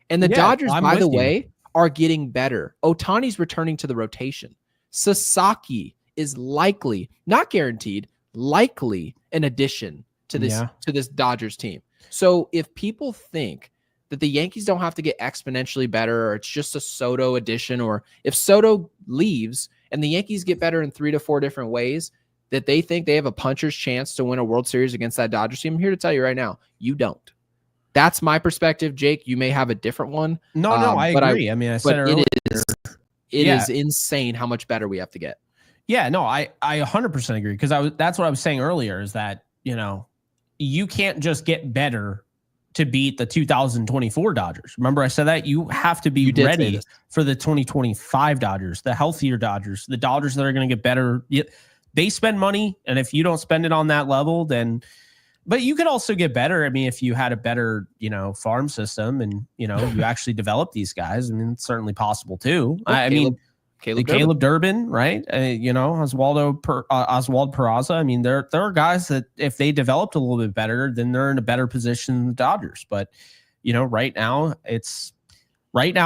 And the Dodgers, by the way, are getting better. Ohtani's returning to the rotation. Sasaki is likely, not guaranteed, likely an addition to this Dodgers team. So if people think that the Yankees don't have to get exponentially better, or it's just a Soto addition, or if Soto leaves and the Yankees get better in 3 to 4 different ways, that they think they have a puncher's chance to win a World Series against that Dodgers team, I'm here to tell you right now, you don't. That's my perspective, Jake. You may have a different one. No, I agree. I said earlier, it is insane how much better we have to get. Yeah, no, I 100% agree, because that's what I was saying earlier, is that, you can't just get better to beat the 2024 Dodgers. Remember I said that? You have to be ready for the 2025 Dodgers, the healthier Dodgers, the Dodgers that are going to get better. They spend money, and if you don't spend it on that level, then... But you could also get better. I mean, if you had a better, farm system and, you actually develop these guys, I mean, it's certainly possible too. Caleb Durban, right? Oswald Peraza. I mean, there are guys that if they developed a little bit better, then they're in a better position than the Dodgers. But, right now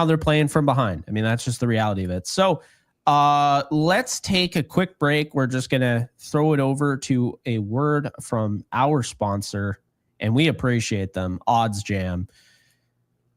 they're playing from behind. I mean, that's just the reality of it. So let's take a quick break. We're just going to throw it over to a word from our sponsor, and we appreciate them, Odds Jam.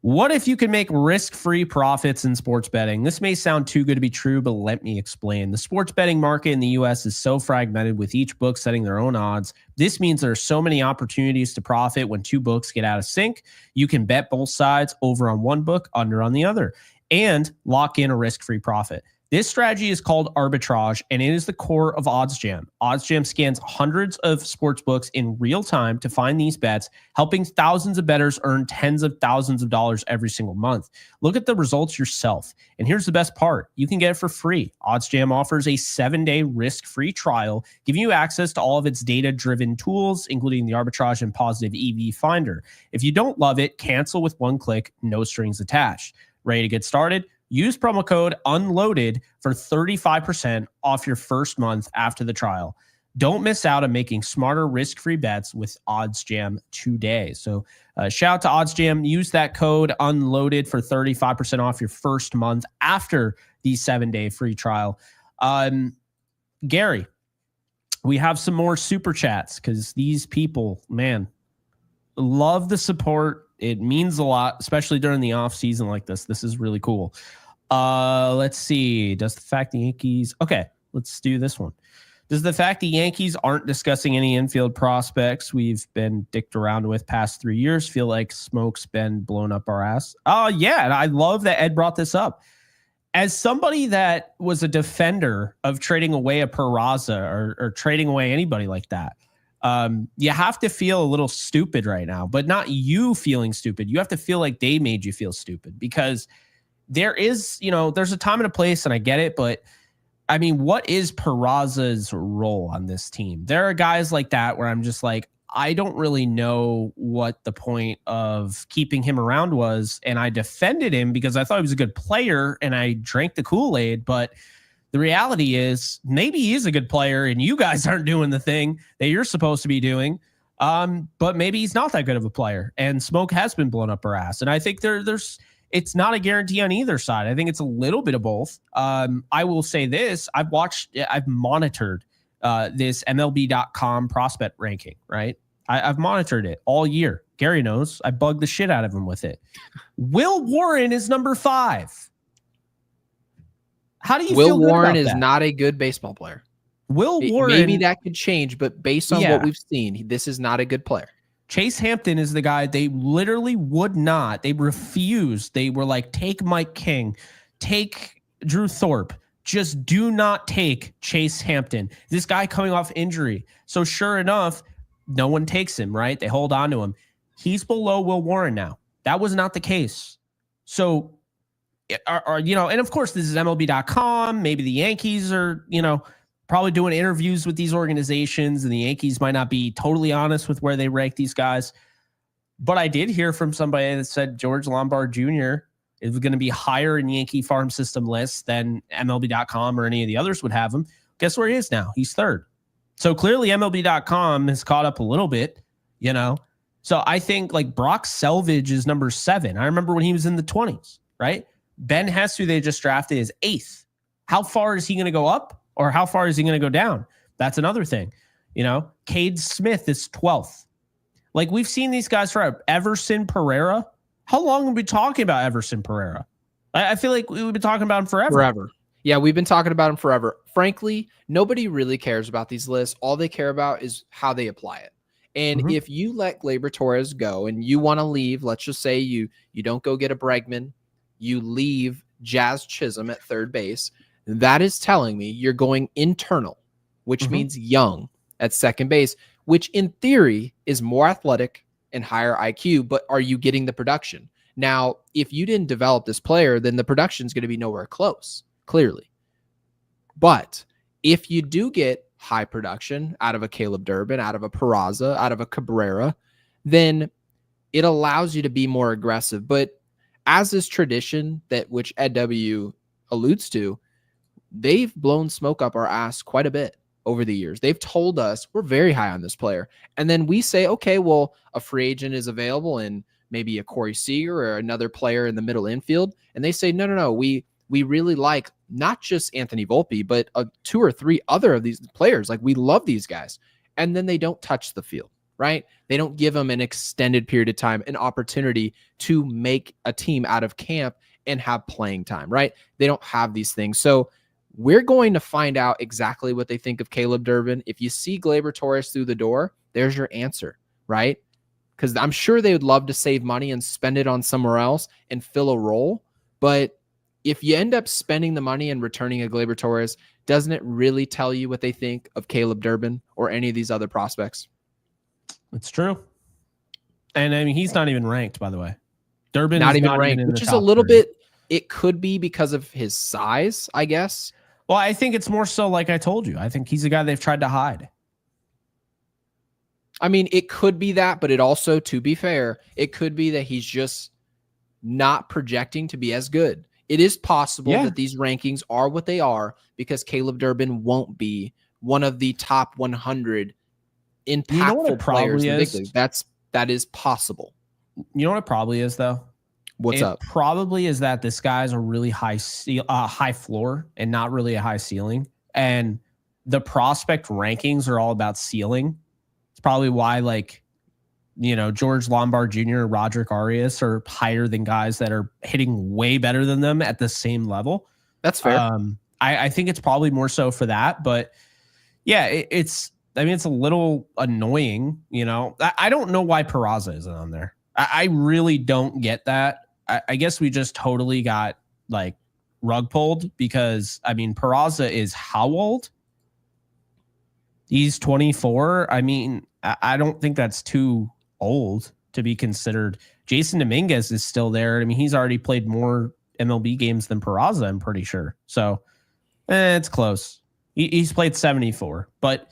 What if you could make risk-free profits in sports betting? This may sound too good to be true, but let me explain. The sports betting market in the U.S. is so fragmented, with each book setting their own odds. This means there are so many opportunities to profit when 2 books get out of sync. You can bet both sides, over on one book, under on the other, and lock in a risk-free profit. This strategy is called arbitrage, and it is the core of OddsJam. OddsJam scans hundreds of sports books in real time to find these bets, helping thousands of bettors earn tens of thousands of dollars every single month. Look at the results yourself. And here's the best part. You can get it for free. OddsJam offers a 7-day risk-free trial, giving you access to all of its data-driven tools, including the arbitrage and positive EV finder. If you don't love it, cancel with one click, no strings attached. Ready to get started? Use promo code UNLOADED for 35% off your first month after the trial. Don't miss out on making smarter risk-free bets with OddsJam today. So shout out to OddsJam. Use that code UNLOADED for 35% off your first month after the 7-day free trial. Gary, we have some more super chats because these people, man, love the support. It means a lot, especially during the off season like this. This is really cool. Let's see. Does the fact the Yankees... Okay, let's do this one. Does the fact the Yankees aren't discussing any infield prospects we've been dicked around with past 3 years feel like smoke's been blown up our ass? Oh, yeah, and I love that Ed brought this up. As somebody that was a defender of trading away a Peraza or trading away anybody like that, you have to feel a little stupid right now, but not you feeling stupid. You have to feel like they made you feel stupid, because there is, there's a time and a place, and I get it, but I mean, what is Peraza's role on this team? There are guys like that where I'm just like, I don't really know what the point of keeping him around was. And I defended him because I thought he was a good player and I drank the Kool-Aid, but the reality is maybe he is a good player and you guys aren't doing the thing that you're supposed to be doing. But maybe he's not that good of a player, and smoke has been blown up her ass. And I think there's it's not a guarantee on either side. I think it's a little bit of both. I will say this: I've monitored this MLB.com prospect ranking, right? I've monitored it all year. Gary knows. I bugged the shit out of him with it. Will Warren is number 5. How do you feel? Will Warren is not a good baseball player. Will Warren, maybe that could change, but based on what we've seen, this is not a good player. Chase Hampton is the guy they literally would not. They refused. They were like, take Mike King, take Drew Thorpe. Just do not take Chase Hampton. This guy coming off injury. So sure enough, no one takes him, right? They hold on to him. He's below Will Warren now. That was not the case. So, and of course, this is MLB.com. Maybe the Yankees are, probably doing interviews with these organizations, and the Yankees might not be totally honest with where they rank these guys. But I did hear from somebody that said George Lombard Jr. is going to be higher in Yankee farm system lists than MLB.com or any of the others would have him. Guess where he is now? He's 3rd. So clearly MLB.com has caught up a little bit, So I think like Brock Selvage is number 7. I remember when he was in the 20s, right? Ben Hess, who they just drafted, is 8th. How far is he going to go up? Or how far is he going to go down? That's another thing. Cade Smith is 12th. Like, we've seen these guys forever. Everson Pereira. How long have we been talking about Everson Pereira? I feel like we've been talking about him forever. Yeah, we've been talking about him forever. Frankly, nobody really cares about these lists. All they care about is how they apply it. And if you let Gleyber Torres go and you want to leave, let's just say you don't go get a Bregman, you leave Jazz Chisholm at 3rd base. That is telling me you're going internal, which means young at 2nd base, which in theory is more athletic and higher IQ, but are you getting the production? Now, if you didn't develop this player, then the production is going to be nowhere close, clearly. But if you do get high production out of a Caleb Durban, out of a Peraza, out of a Cabrera, then it allows you to be more aggressive. But as is tradition, that which Ed W alludes to, they've blown smoke up our ass quite a bit over the years. They've told us we're very high on this player. And then we say, okay, well, a free agent is available and maybe a Corey Seager or another player in the middle infield. And they say, no, we really like not just Anthony Volpe, but 2 or 3 other of these players. Like, we love these guys. And then they don't touch the field, right? They don't give them an extended period of time, an opportunity to make a team out of camp and have playing time, right? They don't have these things. So we're going to find out exactly what they think of Caleb Durban. If you see Gleyber Torres through the door, there's your answer, right? Because I'm sure they would love to save money and spend it on somewhere else and fill a role. But if you end up spending the money and returning a Gleyber Torres, doesn't it really tell you what they think of Caleb Durban or any of these other prospects? It's true. And I mean, he's not even ranked, by the way. Durban not is even not ranked, even which is a little bit, it could be because of his size, I guess. Well, I think it's more so like I told you. I think he's a guy they've tried to hide. I mean, it could be that, but it also, to be fair, it could be that he's just not projecting to be as good. It is possible that these rankings are what they are because Caleb Durban won't be one of the top 100 impactful players in the big league. That is possible. You know what it probably is, though? What's up? Probably is that this guy's a really high floor and not really a high ceiling. And the prospect rankings are all about ceiling. It's probably why, George Lombard Jr. or Roderick Arias are higher than guys that are hitting way better than them at the same level. That's fair. I think it's probably more so for that. But yeah, it's a little annoying. I don't know why Peraza isn't on there. I really don't get that. I guess we just totally got rug pulled because Peraza is how old? He's 24. I don't think that's too old to be considered. Jason Dominguez is still there. He's already played more MLB games than Peraza, I'm pretty sure. So it's close. He's played 74, but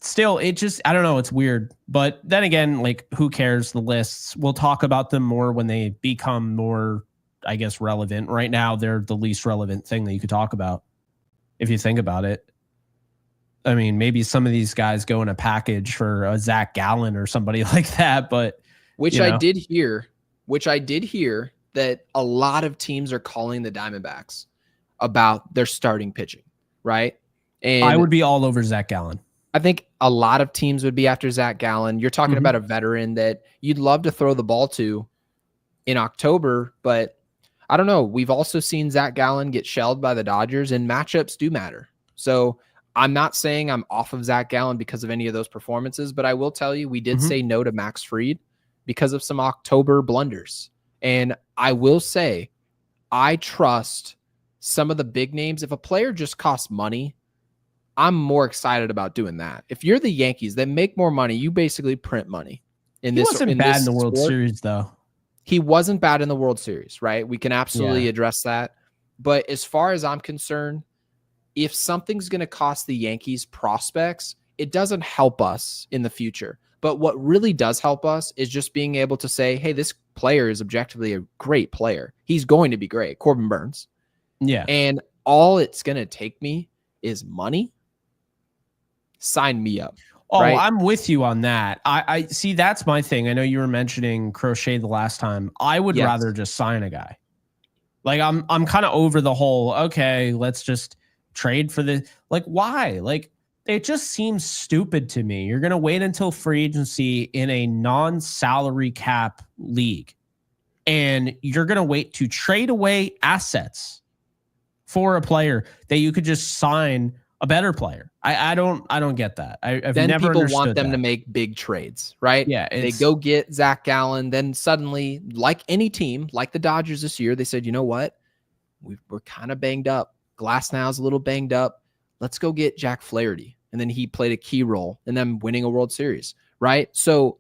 still, I don't know. It's weird. But then again, who cares? The lists, we'll talk about them more when they become more, I guess, relevant. Right now, they're the least relevant thing that you could talk about if you think about it. I mean, maybe some of these guys go in a package for a Zach Gallen or somebody like that, but I did hear that a lot of teams are calling the Diamondbacks about their starting pitching, right? And I would be all over Zach Gallen. I think a lot of teams would be after Zach Gallen. You're talking about a veteran that you'd love to throw the ball to in October, but I don't know. We've also seen Zach Gallen get shelled by the Dodgers, and matchups do matter. So I'm not saying I'm off of Zach Gallen because of any of those performances, but I will tell you, we did say no to Max Fried because of some October blunders. And I will say, I trust some of the big names. If a player just costs money, I'm more excited about doing that. If you're the Yankees, they make more money. You basically print money. He wasn't bad in the World Series, though. He wasn't bad in the World Series, right? We can absolutely address that. But as far as I'm concerned, if something's going to cost the Yankees prospects, it doesn't help us in the future. But what really does help us is just being able to say, hey, this player is objectively a great player. He's going to be great. Corbin Burnes. Yeah. And all it's going to take me is money. Sign me up. Oh, right? I'm with you on that. I see. That's my thing. I know you were mentioning Crochet the last time. I would rather just sign a guy. Like I'm kind of over the whole, okay, let's just trade for the, like, why? Like, it just seems stupid to me. You're going to wait until free agency in a non-salary cap league, and you're going to wait to trade away assets for a player that you could just sign a better player. I don't get that. I've then never people understood want them that. to make big trades, right? Yeah. They go get Zach Gallen. Then suddenly, like any team, like the Dodgers this year, they said, you know what? We're kind of banged up. Glasnow's a little banged up. Let's go get Jack Flaherty. And then he played a key role in them winning a World Series, right? So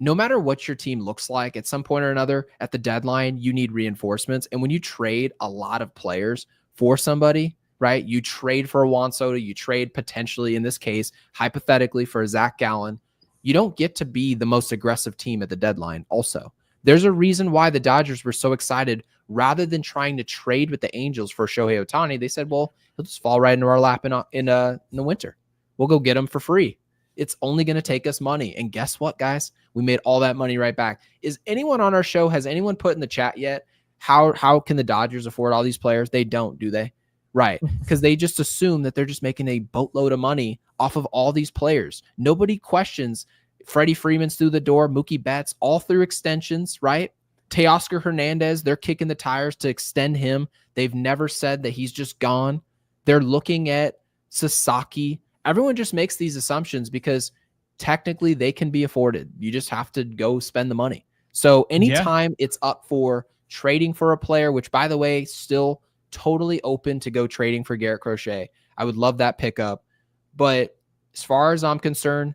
no matter what your team looks like, at some point or another, at the deadline, you need reinforcements. And when you trade a lot of players for somebody, right? You trade for a Juan Soto, you trade potentially, in this case, hypothetically, for a Zach Gallen. You don't get to be the most aggressive team at the deadline also. There's a reason why the Dodgers were so excited. Rather than trying to trade with the Angels for Shohei Ohtani, they said, well, he'll just fall right into our lap in the winter. We'll go get him for free. It's only going to take us money. And guess what, guys? We made all that money right back. Is anyone on our show, has anyone put in the chat yet, how can the Dodgers afford all these players? They don't, do they? Right. Because they just assume that they're just making a boatload of money off of all these players. Nobody questions Freddie Freeman's through the door, Mookie Betts, all through extensions, right? Teoscar Hernandez, they're kicking the tires to extend him. They've never said that he's just gone. They're looking at Sasaki. Everyone just makes these assumptions because technically they can be afforded. You just have to go spend the money. So anytime it's up for trading for a player, which, by the way, still totally open to go trading for Garrett Crochet. I would love that pickup. But as far as I'm concerned,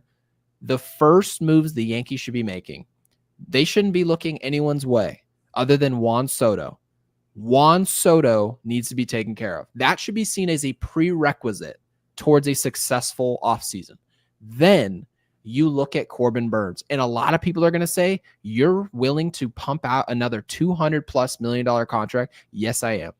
the first moves the Yankees should be making, they shouldn't be looking anyone's way other than Juan Soto. Juan Soto needs to be taken care of. That should be seen as a prerequisite towards a successful offseason. Then you look at Corbin Burnes, and a lot of people are going to say, you're willing to pump out another $200+ million contract. Yes, I am.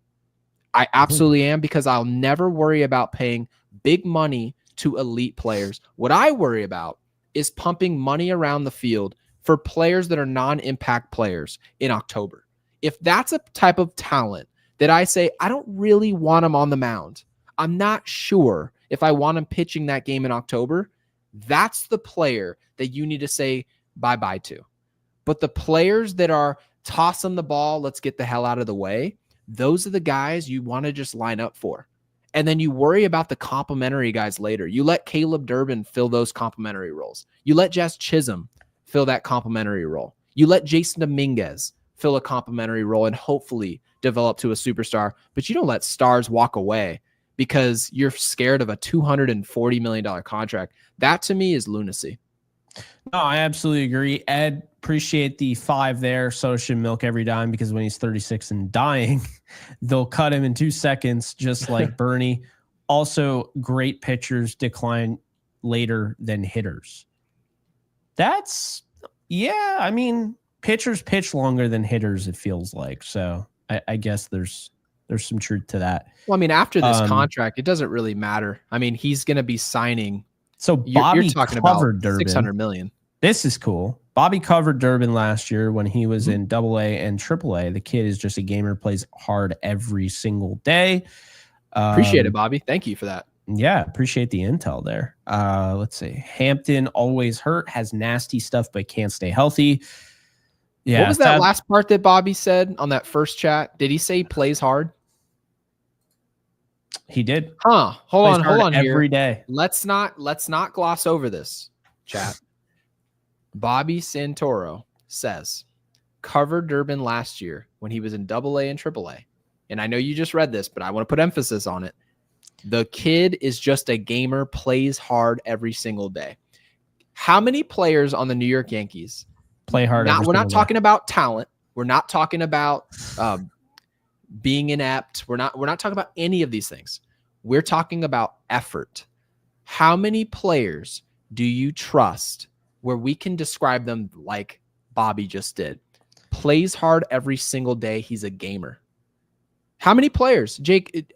I absolutely am, because I'll never worry about paying big money to elite players. What I worry about is pumping money around the field for players that are non-impact players in October. If that's a type of talent that I say, I don't really want him on the mound, I'm not sure if I want him pitching that game in October, that's the player that you need to say bye-bye to. But the players that are tossing the ball, let's get the hell out of the way, those are the guys you want to just line up for. And then you worry about the complimentary guys later. You let Caleb Durban fill those complimentary roles. You let Jazz Chisholm fill that complimentary role. You let Jason Dominguez fill a complimentary role and hopefully develop to a superstar. But you don't let stars walk away because you're scared of a $240 million contract. That to me is lunacy. No, I absolutely agree. Ed, appreciate the 5 there. So should milk every dime, because when he's 36 and dying, they'll cut him in 2 seconds, just like Bernie. Also, great pitchers decline later than hitters. That's, yeah, I mean, pitchers pitch longer than hitters, it feels like. So I guess there's There's some truth to that. Well, I mean, after this contract, it doesn't really matter. I mean, he's going to be signing. So Bobby you're talking covered about Durban. $600 million. This is cool. Bobby covered Durban last year when he was in AA and AAA. The kid is just a gamer, plays hard every single day. Appreciate it, Bobby. Thank you for that. Yeah, appreciate the intel there. Let's see. Hampton always hurt, has nasty stuff, but can't stay healthy. Yeah. What was that last part that Bobby said on that first chat? Did he say he plays hard? He did. Huh. Hold on here. Every day. Let's not gloss over this, chat. Bobby Santoro says, covered Durban last year when he was in AA and AAA. And I know you just read this, but I want to put emphasis on it. The kid is just a gamer, plays hard every single day. How many players on the New York Yankees play hard? We're not talking about talent. We're not talking about being inept. We're not talking about any of these things. We're talking about effort. How many players do you trust where we can describe them like Bobby just did? Plays hard every single day. He's a gamer. How many players, Jake?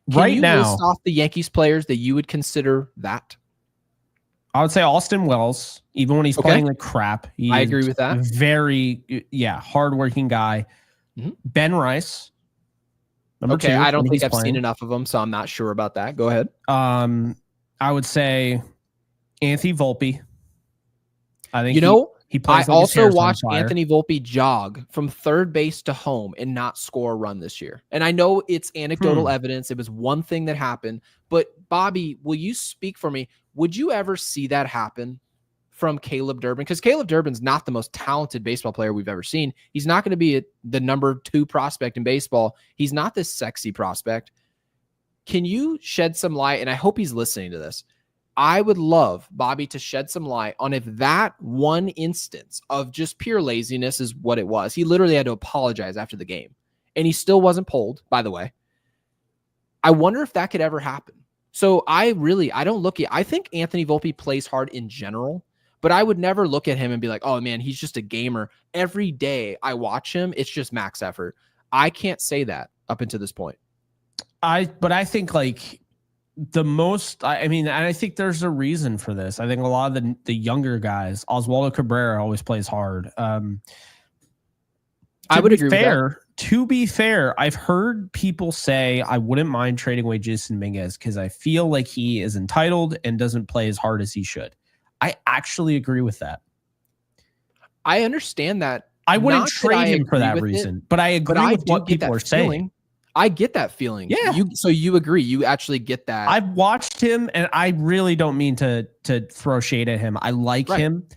Can you list off the Yankees players that you would consider that? I would say Austin Wells, even when he's playing like crap. I agree with that. Very, hardworking guy. Ben Rice. Number 2, I don't think I've seen enough of him, so I'm not sure about that. Go ahead. I would say Anthony Volpe. I think he plays. I also watched Anthony Volpe jog from third base to home and not score a run this year. And I know it's anecdotal evidence. It was one thing that happened. But Bobby, will you speak for me? Would you ever see that happen from Caleb Durban? Because Caleb Durban's not the most talented baseball player we've ever seen. He's not going to be the number 2 prospect in baseball. He's not this sexy prospect. Can you shed some light? And I hope he's listening to this. I would love Bobby to shed some light on if that one instance of just pure laziness is what it was. He literally had to apologize after the game, and he still wasn't pulled, by the way. I wonder if that could ever happen. So I think Anthony Volpe plays hard in general, but I would never look at him and be like, oh man, he's just a gamer. Every day I watch him, it's just max effort. I can't say that up until this point. But I think like the most, I mean, and I think there's a reason for this. I think a lot of the younger guys, Oswaldo Cabrera always plays hard. I would agree with that. To be fair, I've heard people say I wouldn't mind trading away Jason Dominguez because I feel like he is entitled and doesn't play as hard as he should. I actually agree with that. I understand that. I wouldn't trade him for that reason, but I agree with what people are saying. I get that feeling. Yeah. So you agree. You actually get that. I've watched him, and I really don't mean to throw shade at him. I like him,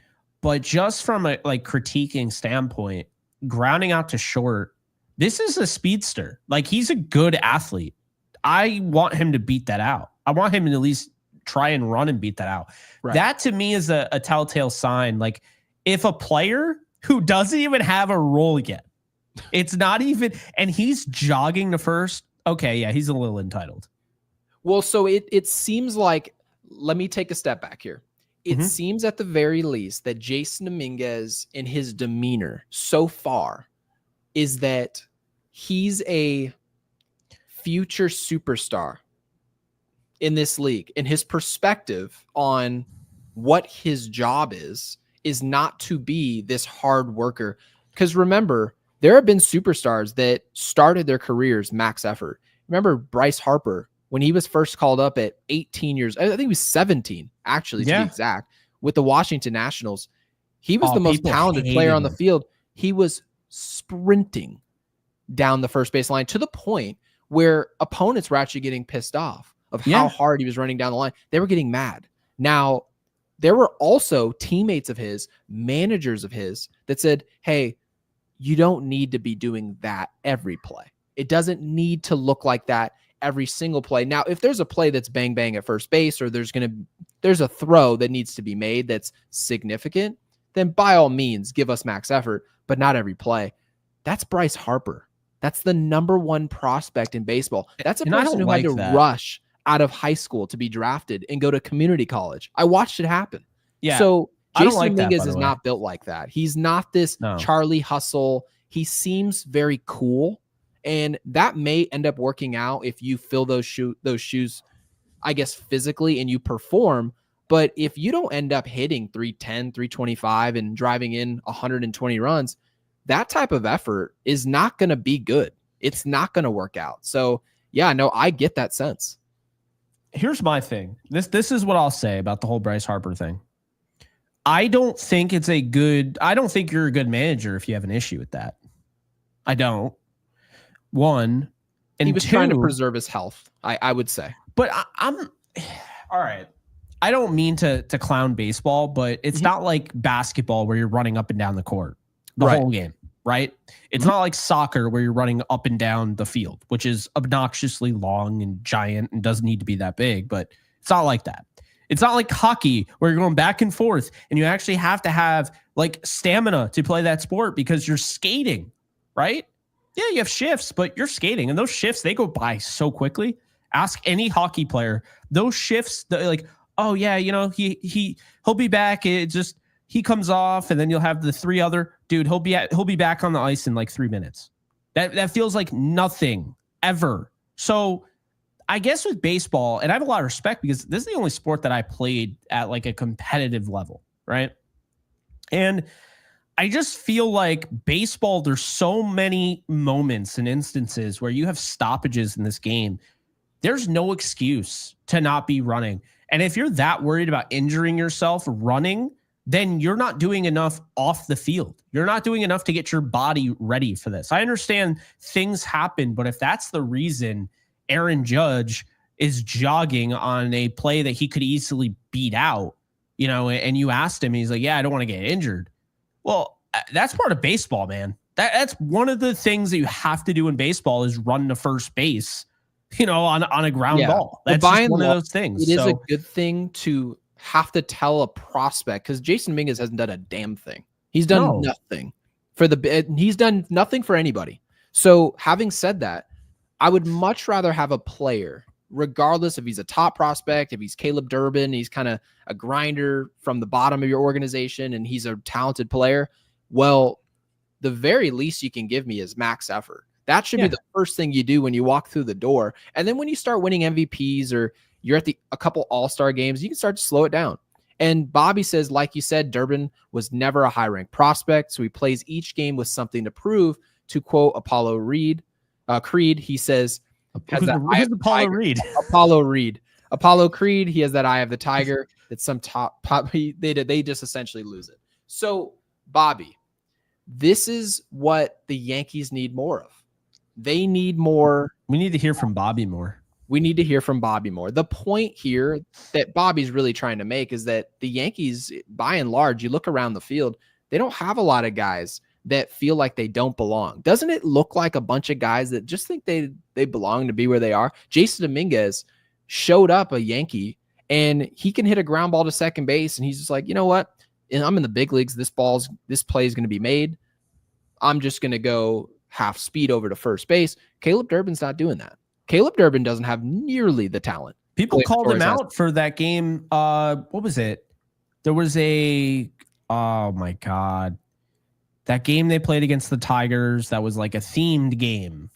but just from a critiquing standpoint, grounding out to short, this is a speedster. Like, he's a good athlete. I want him to beat that out. I want him to at least try and run and beat that out. Right. That to me is a telltale sign. Like, if a player who doesn't even have a role yet, it's not even, and he's jogging to first. Okay, yeah, he's a little entitled. Well, so it seems like, let me take a step back here. It seems at the very least that Jason Dominguez in his demeanor so far is that he's a future superstar in this league. And his perspective on what his job is not to be this hard worker. Because remember, there have been superstars that started their careers max effort. Remember Bryce Harper, when he was first called up at 18 years, I think he was 17, actually, to be exact, with the Washington Nationals. He was the most talented player on the field. He was sprinting down the first base line to the point where opponents were actually getting pissed off of how hard he was running down the line. They were getting mad. Now, there were also teammates of his, managers of his, that said, hey, you don't need to be doing that every play. It doesn't need to look like that every single play. Now, if there's a play that's bang bang at first base, or there's a throw that needs to be made that's significant, then by all means give us max effort, but not every play. That's Bryce Harper. That's the number 1 prospect in baseball. That's a person who had to rush out of high school to be drafted and go to community college. I watched it happen. Yeah. So Jason Dominguez is not built like that. He's not this Charlie Hustle. He seems very cool And that may end up working out if you fill those shoes, I guess, physically, and you perform. But if you don't end up hitting 310, 325 and driving in 120 runs, that type of effort is not going to be good. It's not going to work out. So yeah, no, I get that sense. Here's my thing. This is what I'll say about the whole Bryce Harper thing. I don't think you're a good manager if you have an issue with that. I don't. One, and he was two, trying to preserve his health, I would say. But I'm all right. I don't mean to clown baseball, but it's not like basketball where you're running up and down the court the whole game, right? It's not like soccer where you're running up and down the field, which is obnoxiously long and giant and doesn't need to be that big, but it's not like that. It's not like hockey where you're going back and forth and you actually have to have like stamina to play that sport because you're skating, right? Yeah, you have shifts, but you're skating, and those shifts, they go by so quickly. Ask any hockey player. Those shifts, like, oh yeah, you know, he'll be back. It just he comes off, and then you'll have the three other dude. He'll be back on the ice in like 3 minutes. That feels like nothing ever. So I guess with baseball, and I have a lot of respect because this is the only sport that I played at like a competitive level, right? And I just feel like baseball, there's so many moments and instances where you have stoppages in this game. There's no excuse to not be running. And if you're that worried about injuring yourself running, then you're not doing enough off the field. You're not doing enough to get your body ready for this. I understand things happen, but if that's the reason Aaron Judge is jogging on a play that he could easily beat out, you know, and you asked him, he's like, yeah, I don't want to get injured. Well, that's part of baseball, man. That's one of the things that you have to do in baseball is run to first base, you know, on a ground ball. That's just one of those things. It is a good thing to have to tell a prospect because Jason Dominguez hasn't done a damn thing. He's done nothing he's done nothing for anybody. So having said that, I would much rather have a player, regardless if he's a top prospect, if he's Caleb Durban, he's kind of a grinder from the bottom of your organization and he's a talented player. Well, the very least you can give me is max effort. That should be the first thing you do when you walk through the door. And then when you start winning MVPs or you're at a couple all-star games, you can start to slow it down. And Bobby says, like you said, Durban was never a high-ranked prospect, so he plays each game with something to prove. To quote Apollo Creed, he says, Apollo Creed, he has that eye of the tiger. It's some top pop. They just essentially lose it. So, Bobby, this is what the Yankees need more of. They need more. We need to hear from Bobby more. The point here that Bobby's really trying to make is that the Yankees, by and large, you look around the field, they don't have a lot of guys that feel like they don't belong. Doesn't it look like a bunch of guys that just think they belong to be where they are? Jason Dominguez showed up a Yankee, and he can hit a ground ball to second base, and he's just like, you know what? And I'm in the big leagues. This play is going to be made. I'm just going to go half speed over to first base. Caleb Durban's not doing that. Caleb Durban doesn't have nearly the talent. People called him out for that game. What was it? There was oh my God. That game they played against the Tigers, that was like a themed game.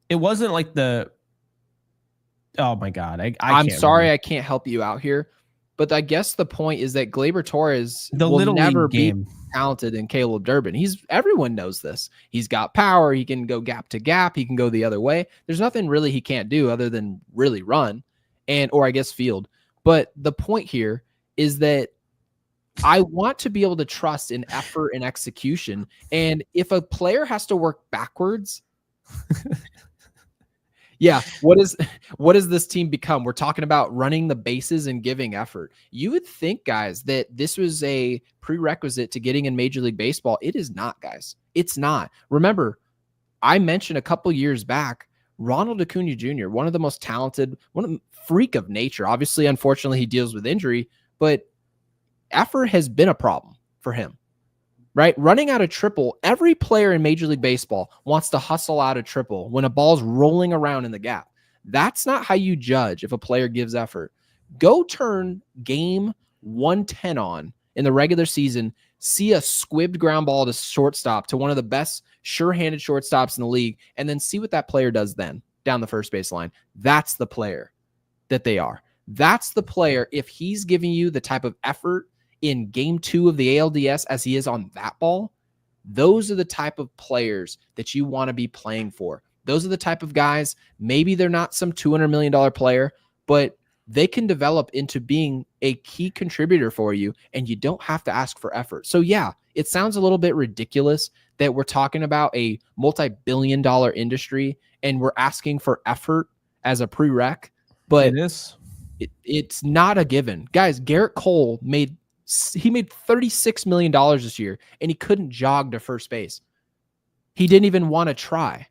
It wasn't like oh my God. I'm sorry, remember. I can't help you out here. But I guess the point is that Gleyber Torres will never be talented in Caleb Durban. Everyone knows this. He's got power. He can go gap to gap. He can go the other way. There's nothing really he can't do other than really run or I guess field. But the point here is that I want to be able to trust in effort and execution. And if a player has to work backwards, yeah, what does this team become? We're talking about running the bases and giving effort. You would think, guys, that this was a prerequisite to getting in Major League Baseball. It is not, guys. It's not. Remember, I mentioned a couple years back, Ronald Acuna Jr., one of the most talented, freak of nature. Obviously, unfortunately, he deals with injury, but effort has been a problem for him. Right? Running out a triple, every player in Major League Baseball wants to hustle out a triple when a ball's rolling around in the gap. That's not how you judge if a player gives effort. Go turn game 110 on in the regular season. see a squibbed ground ball to shortstop, to one of the best sure-handed shortstops in the league, and then see what that player does then down the first base line. That's the player that they are. That's the player. If he's giving you the type of effort in game 2 of the ALDS as he is on that ball, those are the type of players that you want to be playing for. Those are the type of guys, maybe they're not some $200 million player, but they can develop into being a key contributor for you, and you don't have to ask for effort. So yeah, it sounds a little bit ridiculous that we're talking about a multi-billion-dollar industry and we're asking for effort as a prereq, but it's not a given. Guys, Garrett Cole made $36 million this year, and he couldn't jog to first base. He didn't even want to try.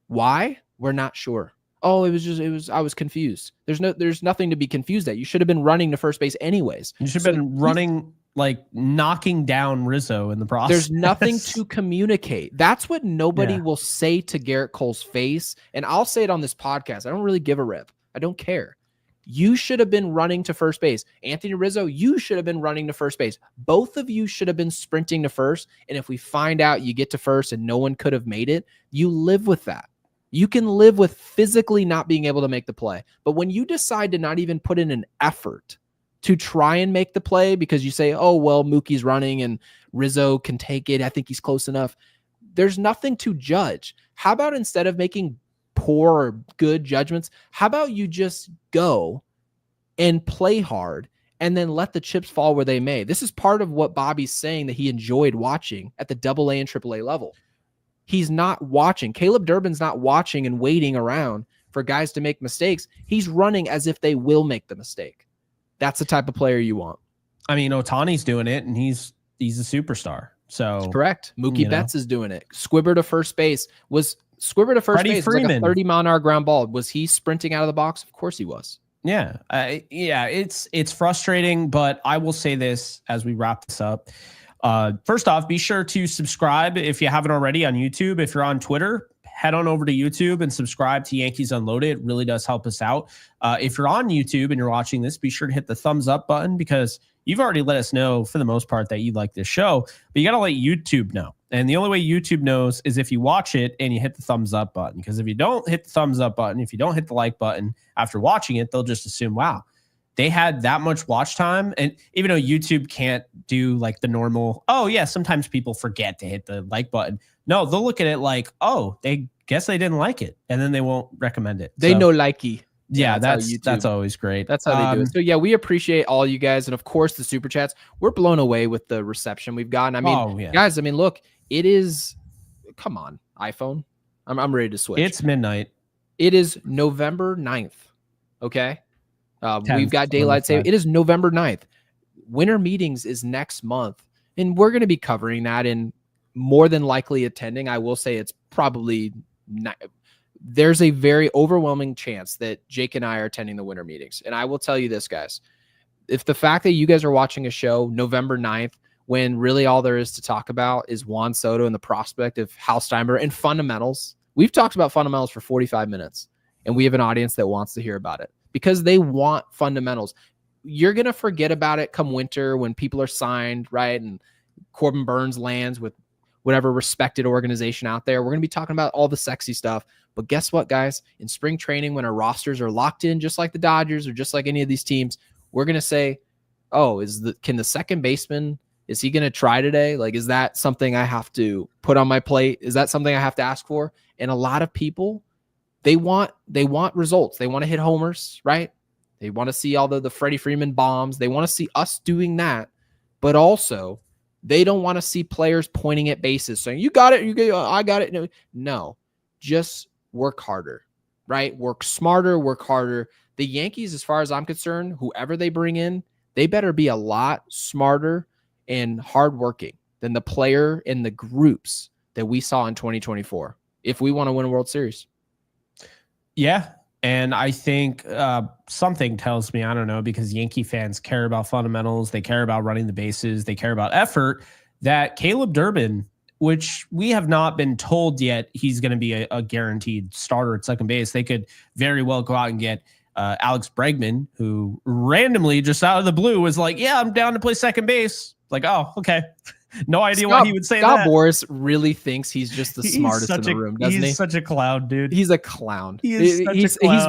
Why? We're not sure. Oh, I was confused. There's nothing to be confused at. You should have been running to first base anyways. You should have been running, like knocking down Rizzo in the process. There's nothing to communicate. That's what nobody will say to Garrett Cole's face. And I'll say it on this podcast. I don't really give a rip. I don't care. You should have been running to first base. Anthony Rizzo, you should have been running to first base. Both of you should have been sprinting to first. And if we find out you get to first and no one could have made it, you live with that. You can live with physically not being able to make the play. But when you decide to not even put in an effort to try and make the play because you say, oh, well, Mookie's running and Rizzo can take it, I think he's close enough, there's nothing to judge. How about instead of making poor or good judgments, how about you just go and play hard and then let the chips fall where they may? This is part of what Bobby's saying that he enjoyed watching at the AA and AAA level. He's not watching. Caleb Durban's not watching and waiting around for guys to make mistakes. He's running as if they will make the mistake. That's the type of player you want. I mean, Ohtani's doing it, and he's a superstar. So that's correct. Mookie Betts is doing it. Squibber to first base was like a 30-mile-an-hour ground ball. Was he sprinting out of the box? Of course he was. Yeah. It's frustrating, but I will say this as we wrap this up. First off, be sure to subscribe if you haven't already on YouTube. If you're on Twitter, head on over to YouTube and subscribe to Yankees Unloaded. It really does help us out. If you're on YouTube and you're watching this, be sure to hit the thumbs up button because you've already let us know for the most part that you like this show, but you got to let YouTube know. And the only way YouTube knows is if you watch it and you hit the thumbs up button. Because if you don't hit the thumbs up button, if you don't hit the like button after watching it, they'll just assume, wow, they had that much watch time. And even though YouTube can't do like the normal, oh yeah, sometimes people forget to hit the like button. No, they'll look at it like, oh, they guess they didn't like it. And then they won't recommend it. They know likey. Yeah, that's always great. That's how they do it. So yeah, we appreciate all you guys. And of course the super chats. We're blown away with the reception we've gotten. I mean, guys, I mean, look, it is, come on, iPhone. I'm ready to switch. It's midnight. It is November 9th. Okay. We've got daylight saving. It is November 9th. Winter meetings is next month. And we're going to be covering that and more than likely attending. I will say it's probably not, there's a very overwhelming chance that Jake and I are attending the winter meetings. And I will tell you this, guys, if the fact that you guys are watching a show November 9th, when really all there is to talk about is Juan Soto and the prospect of Hal Steinbrenner and fundamentals, we've talked about fundamentals for 45 minutes and we have an audience that wants to hear about it because they want fundamentals. You're going to forget about it come winter when people are signed, right? And Corbin Burnes lands with whatever respected organization out there. We're going to be talking about all the sexy stuff. But guess what, guys? In spring training, when our rosters are locked in, just like the Dodgers or just like any of these teams, we're going to say, oh, can the second baseman, is he going to try today? Like, is that something I have to put on my plate? Is that something I have to ask for? And a lot of people, they want results. They want to hit homers, right? They want to see all the Freddie Freeman bombs. They want to see us doing that. But also, they don't want to see players pointing at bases saying, you got it, I got it. No, just work harder, right? Work smarter, work harder. The Yankees, as far as I'm concerned, whoever they bring in, they better be a lot smarter and hardworking than the player and the groups that we saw in 2024 if we want to win a World Series. Yeah. And I think something tells me, I don't know, because Yankee fans care about fundamentals. They care about running the bases. They care about effort, that Caleb Durban, which we have not been told yet he's going to be a guaranteed starter at second base. They could very well go out and get Alex Bregman, who randomly just out of the blue was like, yeah, I'm down to play second base. Like, oh, okay. No idea why he would say Scott that. Boras really thinks he's just the smartest in the room, doesn't he? He's such a clown, dude. He's a clown. He's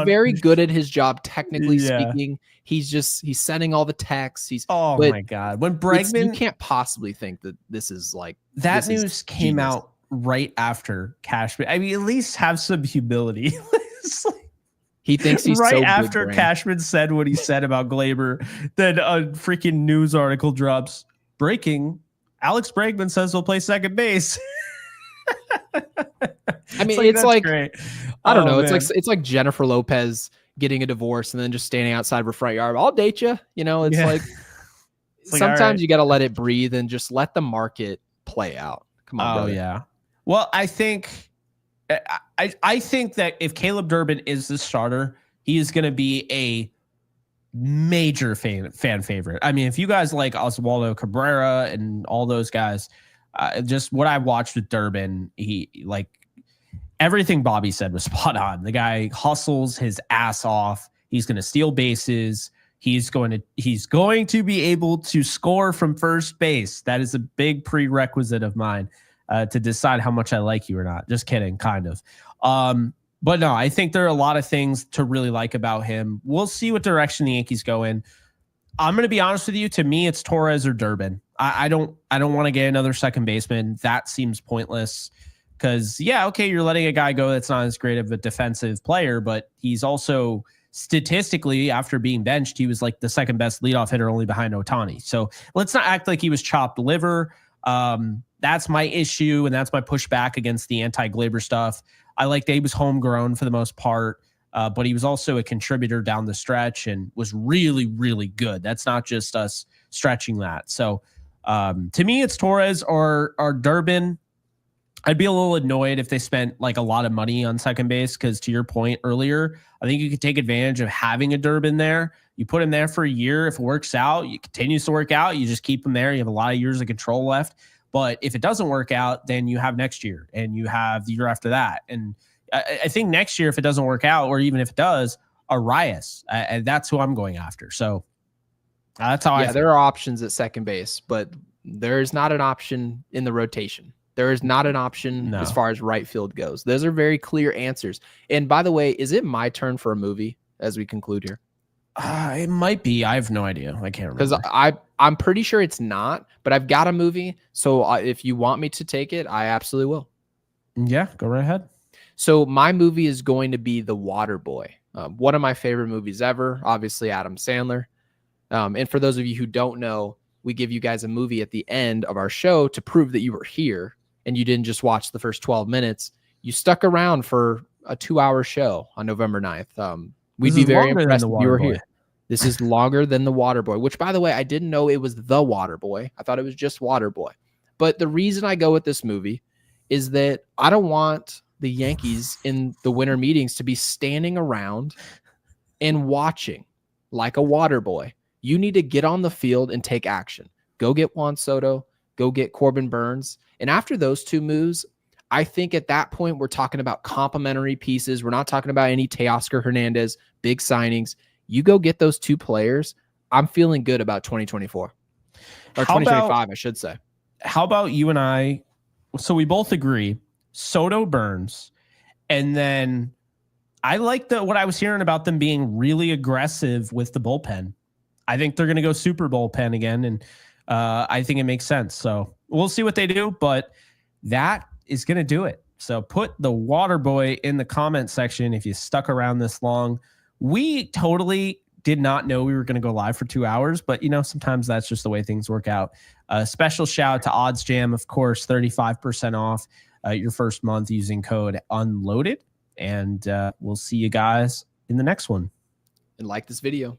very good at his job, technically speaking. He's sending all the texts. My God. When Bregman, you can't possibly think that this is like that news came out right after Cashman. I mean, at least have some humility. He thinks he's right so after Cashman said what he said about Gleyber, then a freaking news article drops. Breaking: Alex Bregman says he'll play second base. I mean, it's like great. I don't know. It's like Jennifer Lopez getting a divorce and then just standing outside of her front yard. I'll date you. You know, it's like sometimes you got to let it breathe and just let the market play out. Come on. Oh, brother. Yeah. Well, I think that if Caleb Durban is the starter, he is going to be a major fan favorite. I mean, if you guys like Oswaldo Cabrera and all those guys, just what I watched with Durban, he like everything Bobby said was spot on. The guy hustles his ass off. He's going to steal bases. He's going to be able to score from first base. That is a big prerequisite of mine to decide how much I like you or not. Just kidding, kind of. But no, I think there are a lot of things to really like about him. We'll see what direction the Yankees go in. I'm going to be honest with you. To me, it's Torres or Durban. I don't want to get another second baseman. That seems pointless because, yeah, okay, you're letting a guy go that's not as great of a defensive player, but he's also statistically, after being benched, he was like the second best leadoff hitter only behind Ohtani. So let's not act like he was chopped liver. That's my issue, and that's my pushback against the anti-Gleyber stuff. I like that he was homegrown for the most part, but he was also a contributor down the stretch and was really, really good. That's not just us stretching that. So to me, it's Torres or Durban. I'd be a little annoyed if they spent like a lot of money on second base because, to your point earlier, I think you could take advantage of having a Durban there. You put him there for a year. If it works out, it continues to work out. You just keep him there. You have a lot of years of control left. But if it doesn't work out, then you have next year and you have the year after that. And I think next year, if it doesn't work out, or even if it does, Arias, and that's who I'm going after. So that's how I feel. There are options at second base, but there is not an option in the rotation. There is not an option as far as right field goes. Those are very clear answers. And by the way, is it my turn for a movie as we conclude here? It might be. I have no idea. I can't remember. Because I'm pretty sure it's not, but I've got a movie. So if you want me to take it, I absolutely will. Yeah, go right ahead. So my movie is going to be The Waterboy. One of my favorite movies ever. Obviously, Adam Sandler. And for those of you who don't know, we give you guys a movie at the end of our show to prove that you were here and you didn't just watch the first 12 minutes. You stuck around for a 2-hour show on November 9th. We'd be very impressed if you were here. This is longer than The Waterboy, which, by the way, I didn't know it was The Waterboy. I thought it was just Waterboy. But the reason I go with this movie is that I don't want the Yankees in the winter meetings to be standing around and watching like a Waterboy. You need to get on the field and take action. Go get Juan Soto. Go get Corbin Burnes. And after those two moves, I think at that point, we're talking about complementary pieces. We're not talking about any Teoscar Hernandez, big signings. You go get those two players. I'm feeling good about 2024 or 2025, I should say. How about you and I? So we both agree Soto, Burnes. And then I like what I was hearing about them being really aggressive with the bullpen. I think they're going to go super bullpen again. And I think it makes sense. So we'll see what they do, but that is going to do it. So put The Waterboy in the comment section if you stuck around this long. We totally did not know we were going to go live for 2 hours, but sometimes that's just the way things work out. Special shout out to Odds Jam, of course, 35% off your first month using code UNLOADED. And we'll see you guys in the next one. And like this video.